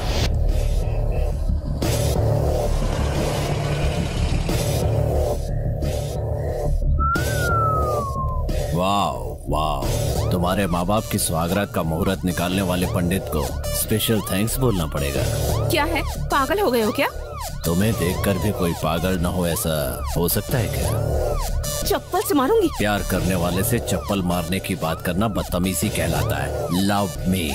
वाह वाह, तुम्हारे माँ बाप की स्वागत का मुहूर्त निकालने वाले पंडित को स्पेशल थैंक्स बोलना पड़ेगा। क्या है, पागल हो गए हो क्या? तुम्हें देखकर भी कोई पागल न हो ऐसा हो सकता है क्या? चप्पल से मारूंगी। प्यार करने वाले से चप्पल मारने की बात करना बदतमीजी कहलाता है। Love me.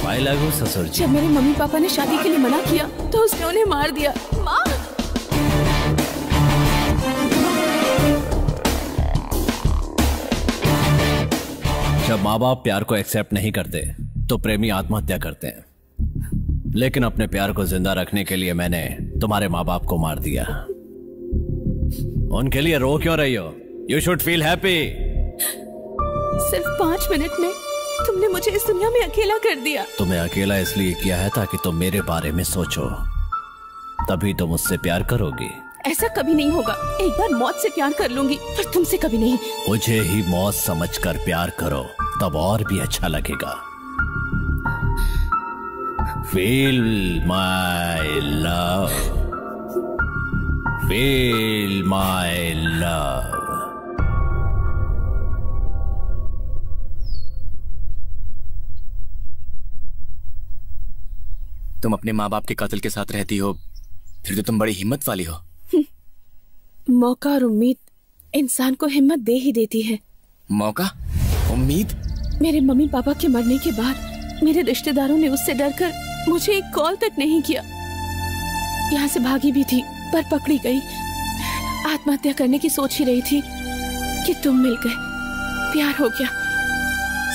भाई लागू ससुर जी। जब मेरे मम्मी पापा ने शादी के लिए मना किया तो उसने उन्हें मार दिया। माँ! जब माँ बाप प्यार को एक्सेप्ट नहीं करते तो प्रेमी आत्महत्या करते हैं, लेकिन अपने प्यार को जिंदा रखने के लिए मैंने तुम्हारे माँ बाप को मार दिया। उनके लिए रो क्यों रही हो? You should feel happy. सिर्फ 5 मिनट में तुमने मुझे इस दुनिया में अकेला कर दिया। तुम्हें अकेला इसलिए किया है ताकि तुम मेरे बारे में सोचो, तभी तुम मुझसे प्यार करोगी। ऐसा कभी नहीं होगा। एक बार मौत से प्यार कर लूंगी, पर तुमसे कभी नहीं। मुझे ही मौत समझकर प्यार करो, तब और भी अच्छा लगेगा। Feel my love, feel my love। तुम अपने माँ बाप के कातिल के साथ रहती हो, फिर तो तुम बड़ी हिम्मत वाली हो। मौका और उम्मीद इंसान को हिम्मत दे ही देती है। मौका? उम्मीद? मेरे मम्मी पापा के मरने के बाद मेरे रिश्तेदारों ने उससे डरकर मुझे एक कॉल तक नहीं किया। यहाँ से भागी भी थी पर पकड़ी गई। आत्महत्या करने की सोच ही रही थी कि तुम मिल गए, प्यार हो गया,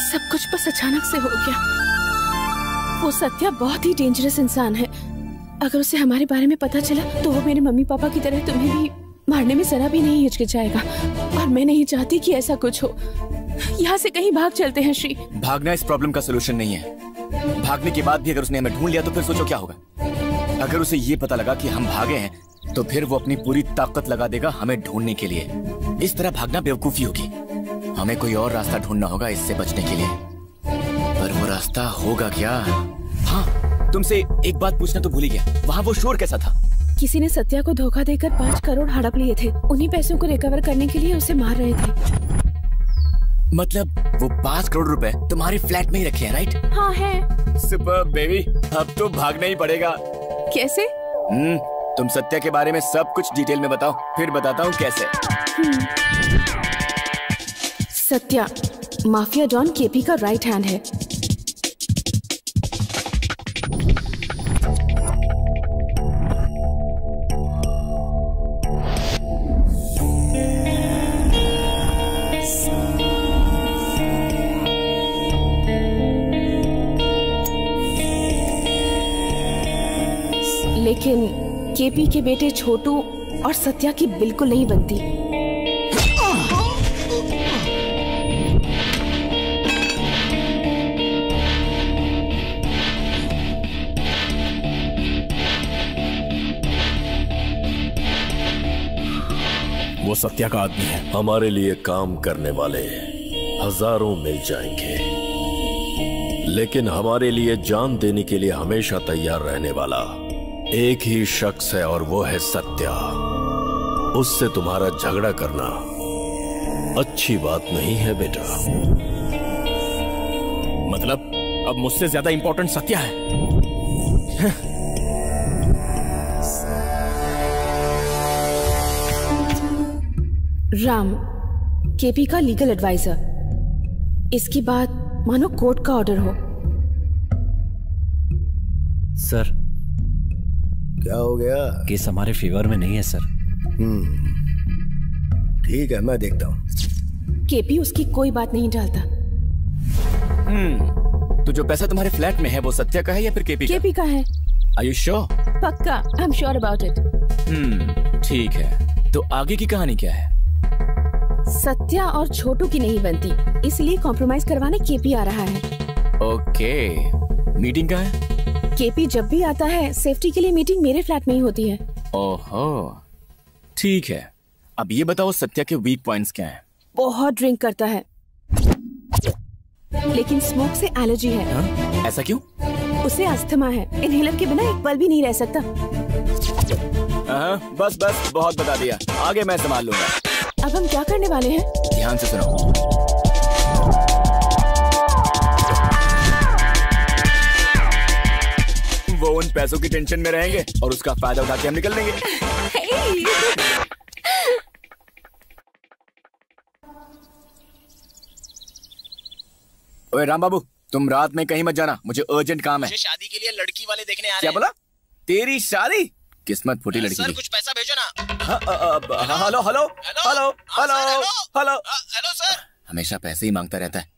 सब कुछ बस अचानक से हो गया। वो सत्या बहुत ही डेंजरस इंसान है। अगर उसे हमारे बारे में पता चला तो वो मेरे मम्मी पापा की तरह तुम्हें भी मारने में जरा भी नहीं हिचकिचाएगा, और मैं नहीं चाहती कि ऐसा कुछ हो। यहाँ से कहीं भाग चलते हैं श्री। भागना इस प्रॉब्लम का सोल्यूशन नहीं है। भागने के बाद भी अगर उसने हमें ढूंढ लिया तो फिर सोचो क्या होगा। अगर उसे ये पता लगा कि हम भागे हैं तो फिर वो अपनी पूरी ताकत लगा देगा हमें ढूंढने के लिए। इस तरह भागना बेवकूफी होगी। हमें कोई और रास्ता ढूंढना होगा इससे बचने के लिए। पर वो रास्ता होगा क्या? हाँ, तुमसे एक बात पूछना तो भूल ही गया, वहाँ वो शोर कैसा था? किसी ने सत्या को धोखा देकर 5 करोड़ हड़प लिए थे। उन्हीं पैसों को रिकवर करने के लिए उसे मार रहे थे। मतलब वो 5 करोड़ रुपए तुम्हारे फ्लैट में ही रखे हैं, राइट? हाँ है। सुपर बेबी, अब तो भागना ही पड़ेगा। कैसे? तुम सत्या के बारे में सब कुछ डिटेल में बताओ, फिर बताता हूँ कैसे। सत्या माफिया डॉन केपी का राइट हैंड है। लेकिन केपी के बेटे छोटू और सत्या की बिल्कुल नहीं बनती। वो सत्या का आदमी है। हमारे लिए काम करने वाले हजारों मिल जाएंगे, लेकिन हमारे लिए जान देने के लिए हमेशा तैयार रहने वाला एक ही शख्स है, और वो है सत्या। उससे तुम्हारा झगड़ा करना अच्छी बात नहीं है बेटा। मतलब अब मुझसे ज्यादा इंपॉर्टेंट सत्या है? राम, केपी का लीगल एडवाइजर। इसकी बात मानो कोर्ट का ऑर्डर हो। सर, क्या हो गया? केस हमारे फेवर में नहीं है सर। ठीक है, मैं देखता हूँ। केपी उसकी कोई बात नहीं डालता। तो जो पैसा तुम्हारे फ्लैट में है वो सत्या का है या फिर केपी का? केपी का है। Are you sure? पक्का, I'm sure about it। ठीक है, तो आगे की कहानी क्या है? सत्या और छोटू की नहीं बनती, इसलिए कॉम्प्रोमाइज करवाने केपी आ रहा है। ओके, मीटिंग कहाँ है? केपी जब भी आता है सेफ्टी के लिए मीटिंग मेरे फ्लैट में ही होती है। ओहो, ठीक है। अब ये बताओ सत्या के वीक पॉइंट्स क्या हैं? बहुत ड्रिंक करता है, लेकिन स्मोक से एलर्जी है। हाँ? ऐसा क्यों? उसे अस्थमा है, इनहेलर के बिना एक पल भी नहीं रह सकता। बस बहुत बता दिया, आगे मैं संभाल लूंगा। अब हम क्या करने वाले हैं? ध्यान से सुनो। वो उन पैसों की टेंशन में रहेंगे और उसका फायदा उठा के हम निकल लेंगे। ओए राम बाबू, तुम रात में कहीं मत जाना, मुझे अर्जेंट काम है। मुझे शादी के लिए लड़की वाले देखने आ रहे हैं। क्या बोला? तेरी शादी? किस्मत फूटी लड़की सर की। कुछ पैसा भेजो ना। Hello hello hello hello hello sir. हमेशा पैसे ही मांगता रहता है।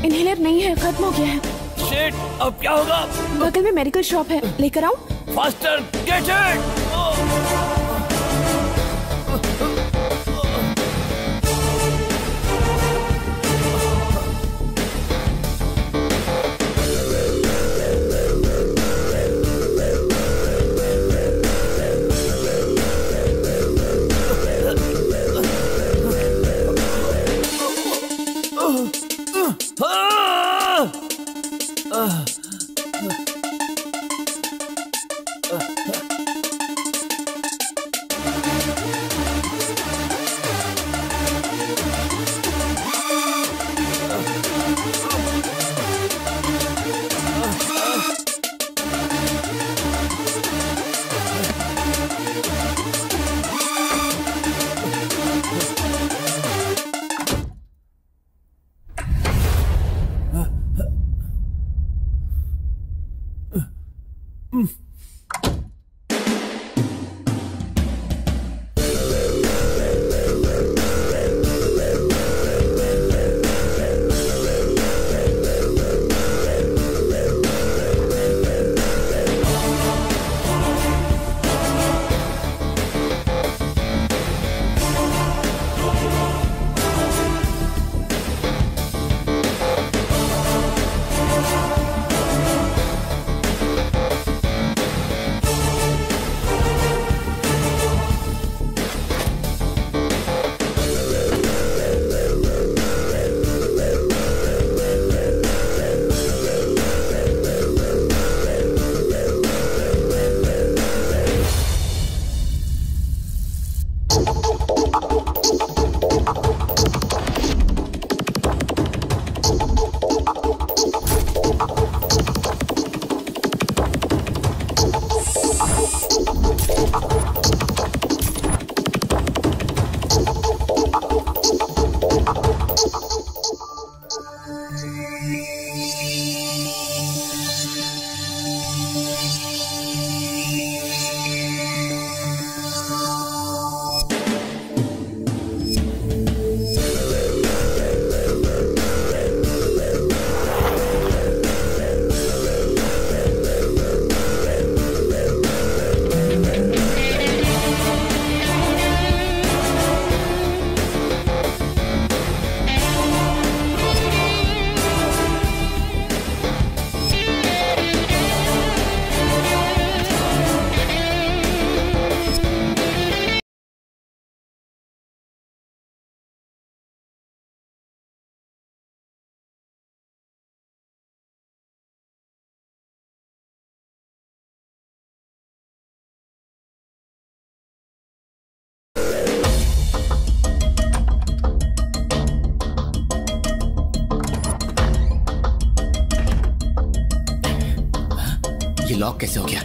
इनहेलर नहीं है, खत्म हो गया है। शिट, अब क्या होगा? बगल में मेडिकल शॉप है, लेकर आऊं? Faster, get it! ये लॉक कैसे हो गया?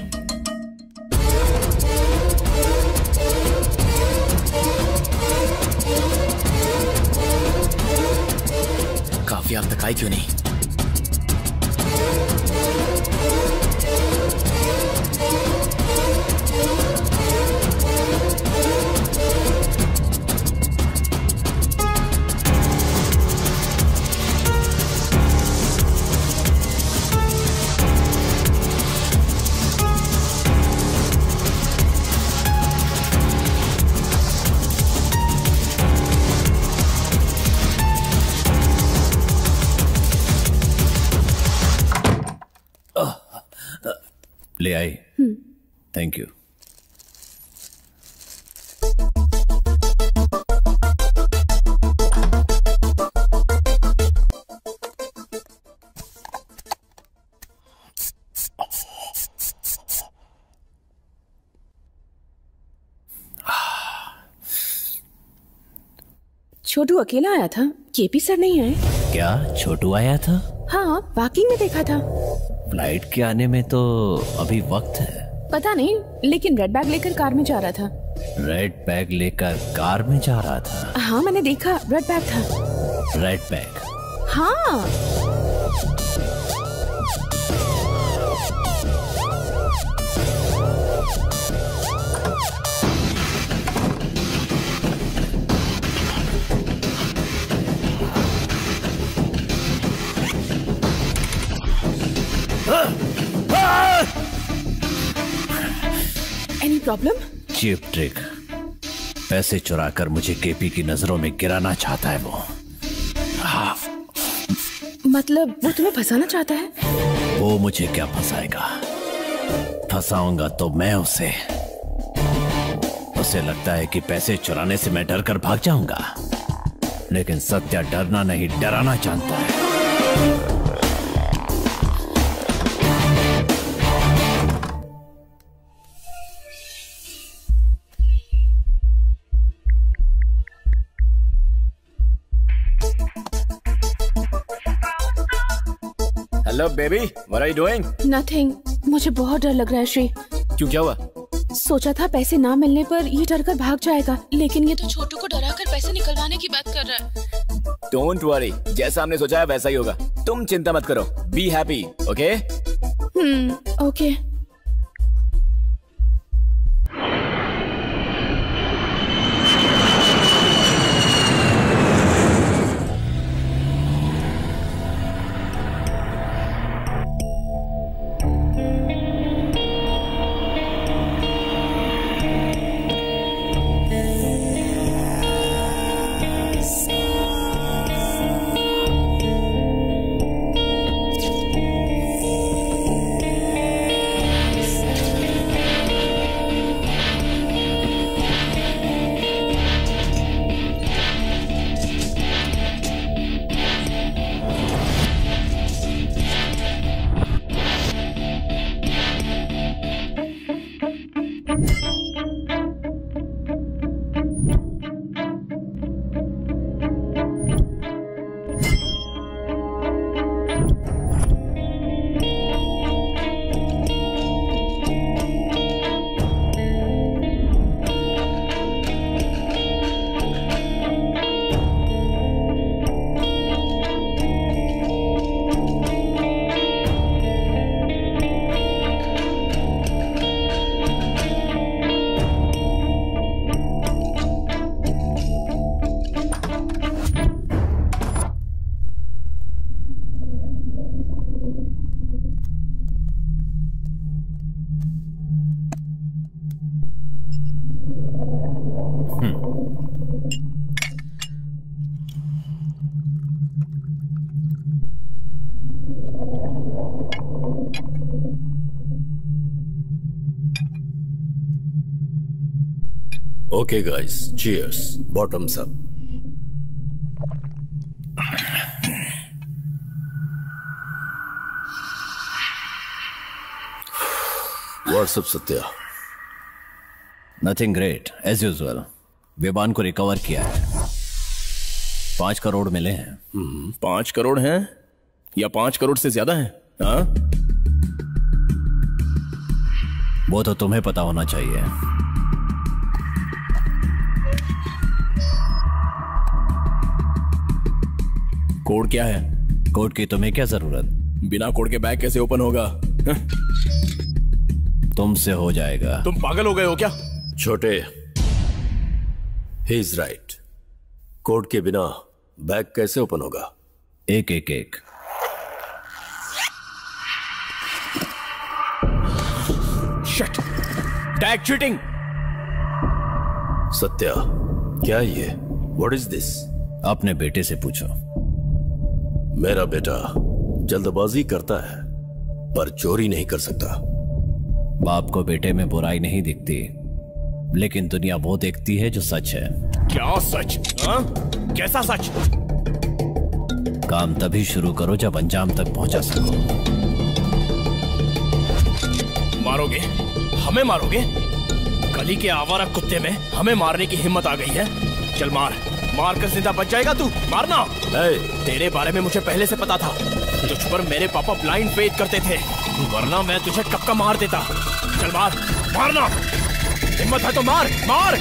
काफी अब तक आई क्यों नहीं? ले आई। Thank you. छोटू अकेला आया था, केपी सर नहीं आए। क्या छोटू आया था? हाँ, पार्किंग में देखा था। फ्लाइट के आने में तो अभी वक्त है। पता नहीं, लेकिन रेड बैग लेकर कार में जा रहा था। रेड बैग लेकर कार में जा रहा था? हाँ, मैंने देखा, रेड बैग था। Red bag? हाँ। Any problem? Cheap trick. पैसे चुराकर मुझे केपी की नजरों में गिराना चाहता है वो। हाँ। मतलब वो तुम्हें फंसाना चाहता है? वो मुझे क्या फंसाएगा? फंसाऊंगा तो मैं उसे लगता है कि पैसे चुराने से मैं डर कर भाग जाऊंगा, लेकिन सत्या डरना नहीं, डराना जानता है। Hello baby, what are you doing? Nothing. मुझे बहुत डर लग रहा है श्री। क्यों, क्या हुआ? सोचा था पैसे ना मिलने पर ये डर कर भाग जाएगा, लेकिन ये तो छोटू को डरा कर पैसे निकलवाने की बात कर रहा है। डोंट वरी, जैसा हमने सोचा है वैसा ही होगा। तुम चिंता मत करो, be happy, okay? Okay. Okay guys, cheers, bottoms up. What's up Satya? Nothing great, as usual. विमान को रिकवर किया है, 5 करोड़ मिले हैं। 5 करोड़ हैं या 5 करोड़ से ज्यादा हैं? हाँ, वो तो तुम्हें पता होना चाहिए। कोड क्या है? कोड की तुम्हें क्या जरूरत? बिना कोड के बैग कैसे ओपन होगा? तुमसे हो जाएगा। तुम पागल हो गए हो क्या? छोटे, ही इज राइट। कोड के बिना बैग कैसे ओपन होगा? एक एक एक। Shit, tag cheating. सत्या, क्या ये? What is this? अपने बेटे से पूछो। मेरा बेटा जल्दबाजी करता है पर चोरी नहीं कर सकता। बाप को बेटे में बुराई नहीं दिखती, लेकिन दुनिया वो देखती है जो सच है। क्या सच? हाँ? कैसा सच? काम तभी शुरू करो जब अंजाम तक पहुंचा सको। मारोगे? हमें मारोगे? गली के आवारा कुत्ते में हमें मारने की हिम्मत आ गई है? चल मार, मार कर जिंदा बच जाएगा तू। मारना। तेरे बारे में मुझे पहले से पता था, तुझ पर मेरे पापा ब्लाइंड फेथ करते थे, वरना मैं तुझे कब का मार देता। चल मार, मारना। हिम्मत है तो मार, मार।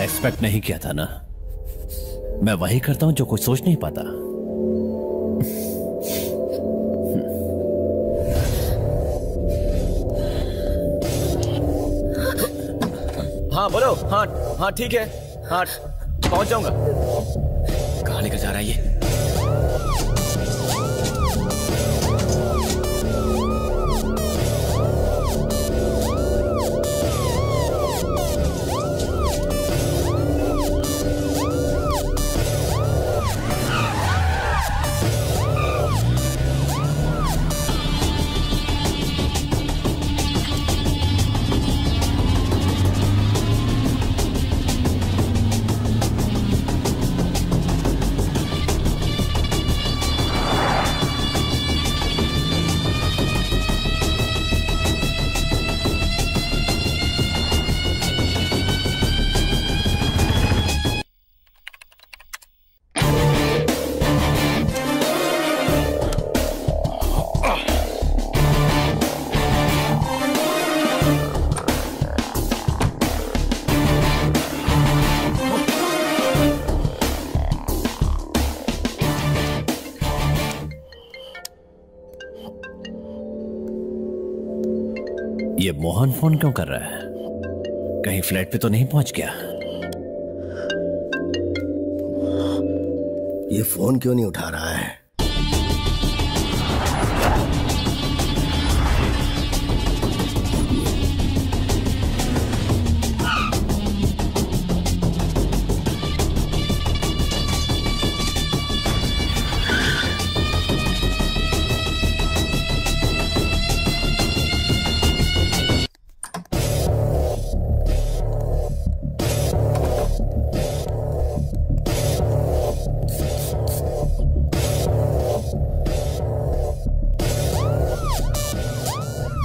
एक्सपेक्ट नहीं किया था ना। मैं वही करता हूं जो कोई सोच नहीं पाता। हाँ बोलो। हाँ हाँ ठीक है, हाँ पहुंच जाऊंगा। कहाँ लेकर जा रहा है ये? ये मोहन फोन क्यों कर रहा है? कहीं फ्लैट पे तो नहीं पहुंच गया? ये फोन क्यों नहीं उठा रहा है?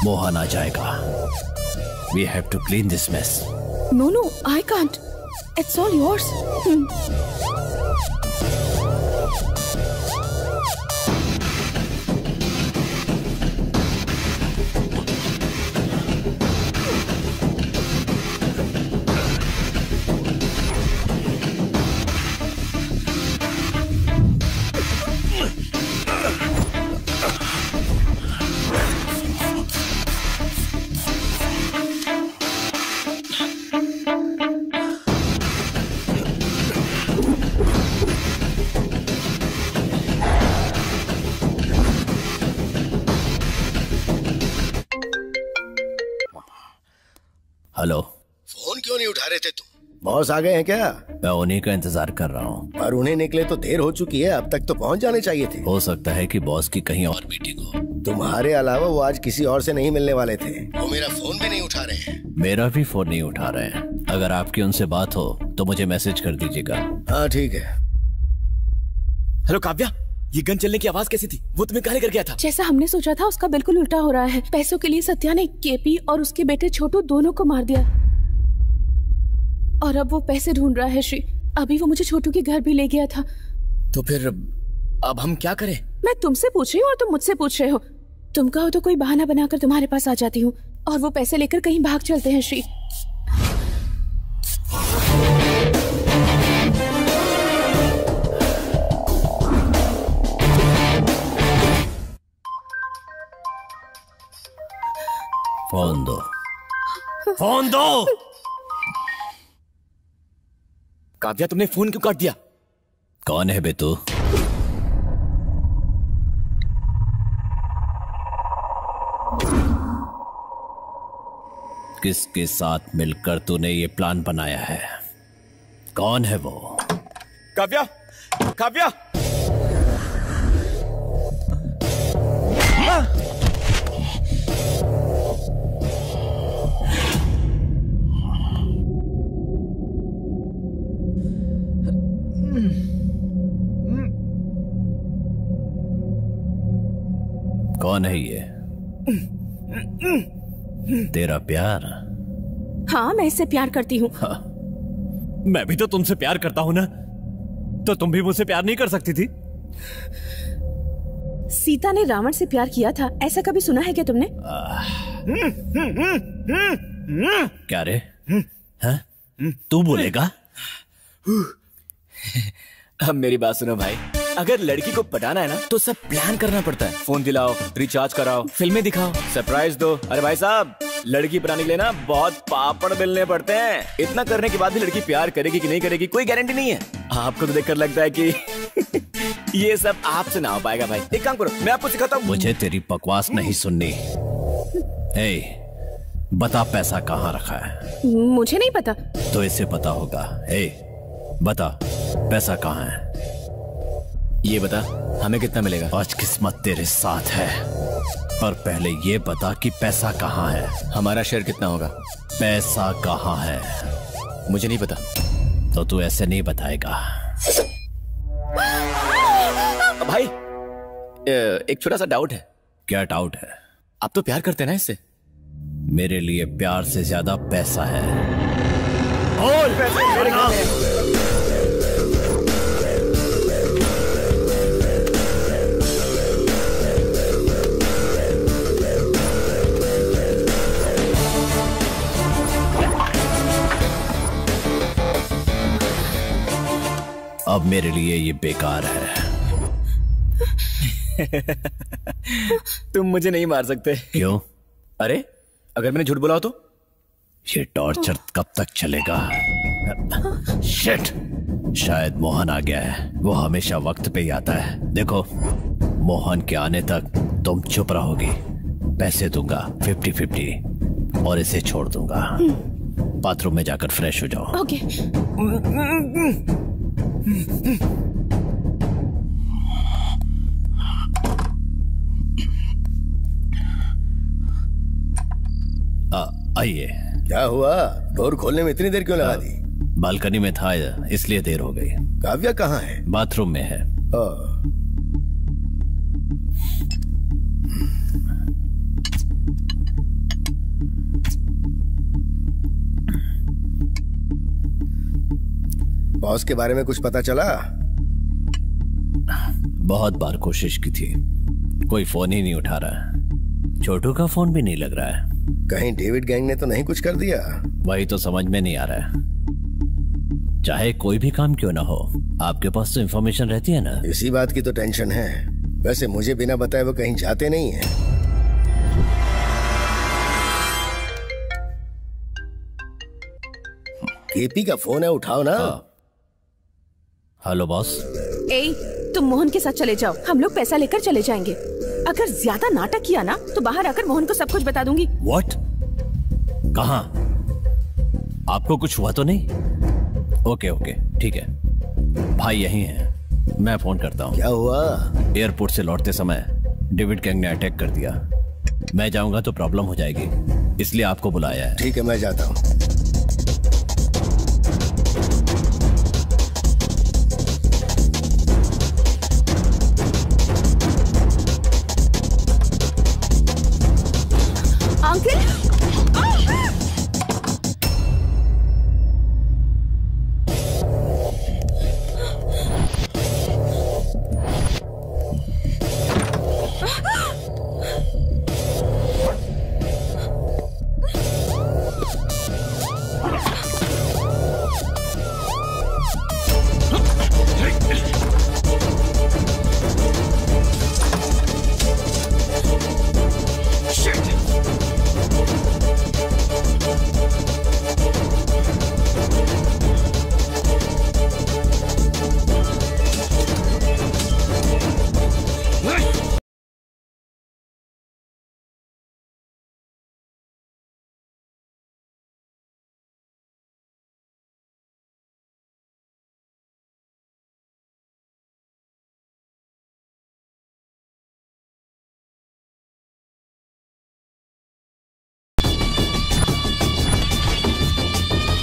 मोहन आ जाएगा। We have to clean this mess. No, I can't. It's all yours. Hello. Phone क्यों नहीं उठा रहे थे तुम? बॉस आ गए हैं क्या? मैं उन्हीं का इंतजार कर रहा हूँ। पर उन्हें निकले तो देर हो चुकी है, अब तक तो पहुँच जाने चाहिए थे। हो सकता है कि बॉस की कहीं और मीटिंग हो। तुम्हारे अलावा वो आज किसी और से नहीं मिलने वाले थे। वो मेरा फोन भी नहीं उठा रहे हैं। मेरा भी फोन नहीं उठा रहे हैं। अगर आपकी उनसे बात हो तो मुझे मैसेज कर दीजिएगा। हाँ ठीक है। हेलो काव्या, ये गन चलने की आवाज कैसी थी? वो तुम्हें कहाँ लेकर गया था? जैसा हमने सोचा था उसका बिल्कुल उल्टा हो रहा है। पैसों के लिए सत्या ने केपी और उसके बेटे छोटू दोनों को मार दिया और अब वो पैसे ढूंढ रहा है श्री। अभी वो मुझे छोटू के घर भी ले गया था। तो फिर अब हम क्या करें? मैं तुमसे पूछ रही हूँ और तुम मुझसे पूछ रहे हो। तुम कहो तो कोई बहाना बनाकर तुम्हारे पास आ जाती हूँ और वो पैसे लेकर कहीं भाग चलते हैं श्री। फोन दो, फोन दो। काव्या, तुमने फोन क्यों काट दिया? कौन है बे तू? किसके साथ मिलकर तूने ये प्लान बनाया है? कौन है वो? काव्या, काव्या! कौन है ये? तेरा प्यार? हाँ, मैं इससे प्यार करती हूँ। हाँ, मैं भी तो तुमसे प्यार करता हूँ ना, तो तुम भी मुझसे प्यार नहीं कर सकती थी? सीता ने रावण से प्यार किया था, ऐसा कभी सुना है क्या तुमने? क्या रे? हाँ? तू बोलेगा? अब मेरी बात सुनो भाई, अगर लड़की को पटाना है ना तो सब प्लान करना पड़ता है। फोन दिलाओ, रिचार्ज कराओ, फिल्में दिखाओ, सरप्राइज दो। अरे भाई साहब, लड़की पटाने के लिए ना बहुत पापड़ बेलने पड़ते हैं। इतना करने के बाद भी लड़की प्यार करेगी कि नहीं करेगी कोई गारंटी नहीं है। आपको तो देखकर लगता है कि ये सब आपसे ना हो पाएगा भाई। एक काम करो, मैं आपको सिखाता हूँ। मुझे तेरी बकवास नहीं सुननी। बता पैसा कहाँ रखा है? मुझे नहीं पता। तो इसे पता होगा। बता पैसा कहाँ है? ये बता, हमें कितना मिलेगा? आज किस्मत तेरे साथ है, पर पहले ये बता कि पैसा कहाँ है? हमारा शेयर कितना होगा? पैसा कहाँ है? मुझे नहीं पता। तो तू ऐसे नहीं बताएगा। भाई, एक छोटा सा डाउट है। क्या डाउट है? आप तो प्यार करते हैं ना इससे? मेरे लिए प्यार से ज्यादा पैसा है। और पैसे मेरे घर में। अब मेरे लिए ये बेकार है। तुम मुझे नहीं मार सकते। क्यों? अरे अगर मैंने झूठ बोला हो तो? ये टॉर्चर कब तक चलेगा? शिट! शायद मोहन आ गया है। वो हमेशा वक्त पे ही आता है। देखो, मोहन के आने तक तुम चुप रहोगी। पैसे दूंगा 50-50 और इसे छोड़ दूंगा। बाथरूम में जाकर फ्रेश हो जाओ। ओके। आइए। क्या हुआ? डोर खोलने में इतनी देर क्यों लगा दी? बालकनी में था इसलिए देर हो गई। काव्या कहाँ है? बाथरूम में है। बॉस के बारे में कुछ पता चला? बहुत बार कोशिश की थी, कोई फोन ही नहीं उठा रहा। छोटू का फोन भी नहीं लग रहा है। कहीं डेविड गैंग ने तो नहीं कुछ कर दिया? वही तो समझ में नहीं आ रहा है। चाहे कोई भी काम क्यों ना हो, आपके पास तो इंफॉर्मेशन रहती है ना। इसी बात की तो टेंशन है। वैसे मुझे बिना बताए वो कहीं जाते नहीं हैं। केपी का फोन है, उठाओ ना। Hello boss. तुम मोहन के साथ चले जाओ, हम लोग पैसा लेकर चले जाएंगे। अगर ज्यादा नाटक किया ना तो बाहर आकर मोहन को सब कुछ बता दूंगी। व्हाट? कहाँ? आपको कुछ हुआ तो नहीं? ओके ओके ठीक है। भाई यहीं है, मैं फोन करता हूँ। क्या हुआ? एयरपोर्ट से लौटते समय डेविड गैंग ने अटैक कर दिया। मैं जाऊंगा तो प्रॉब्लम हो जाएगी, इसलिए आपको बुलाया है। ठीक है, मैं जाता हूँ। अंकल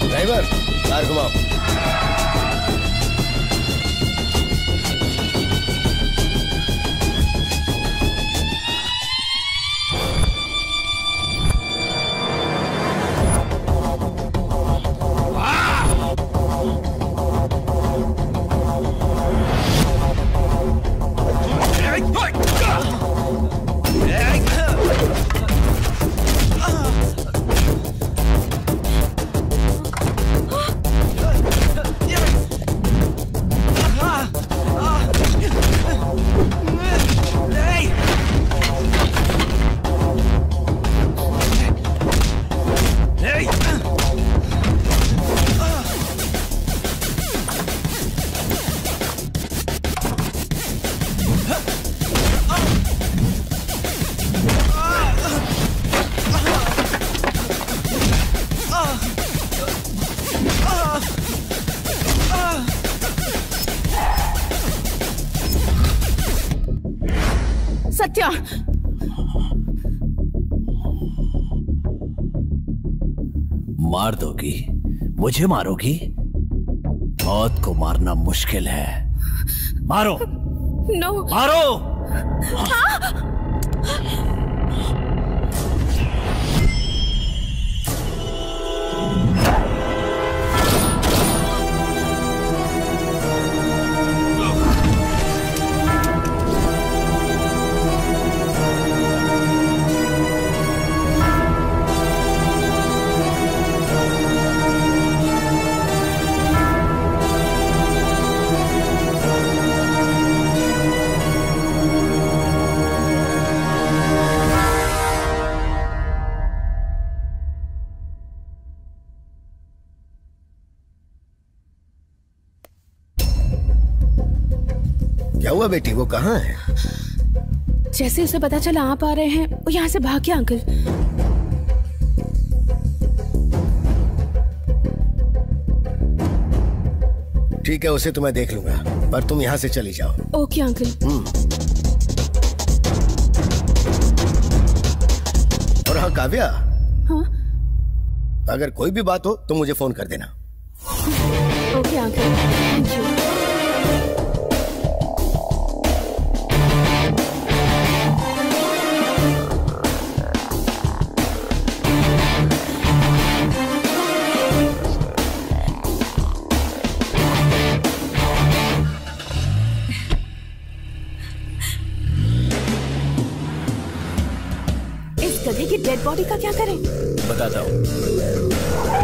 ड्राइवर, कार घुमाओ। सत्या, मार दोगी? मुझे मारोगी? मौत को मारना मुश्किल है। मारो। नो। मारो। हाँ? क्या हुआ बेटी, वो कहाँ है? जैसे उसे पता चला आप आ रहे हैं, वो यहाँ से भाग गया अंकल। ठीक है, उसे तो मैं देख लूंगा, पर तुम यहाँ से चली जाओ। Okay uncle. और हाँ काव्या, हाँ? अगर कोई भी बात हो तो मुझे फोन कर देना। Okay uncle, thank you. इस गधे की डेड बॉडी का क्या करें? बताता हूँ।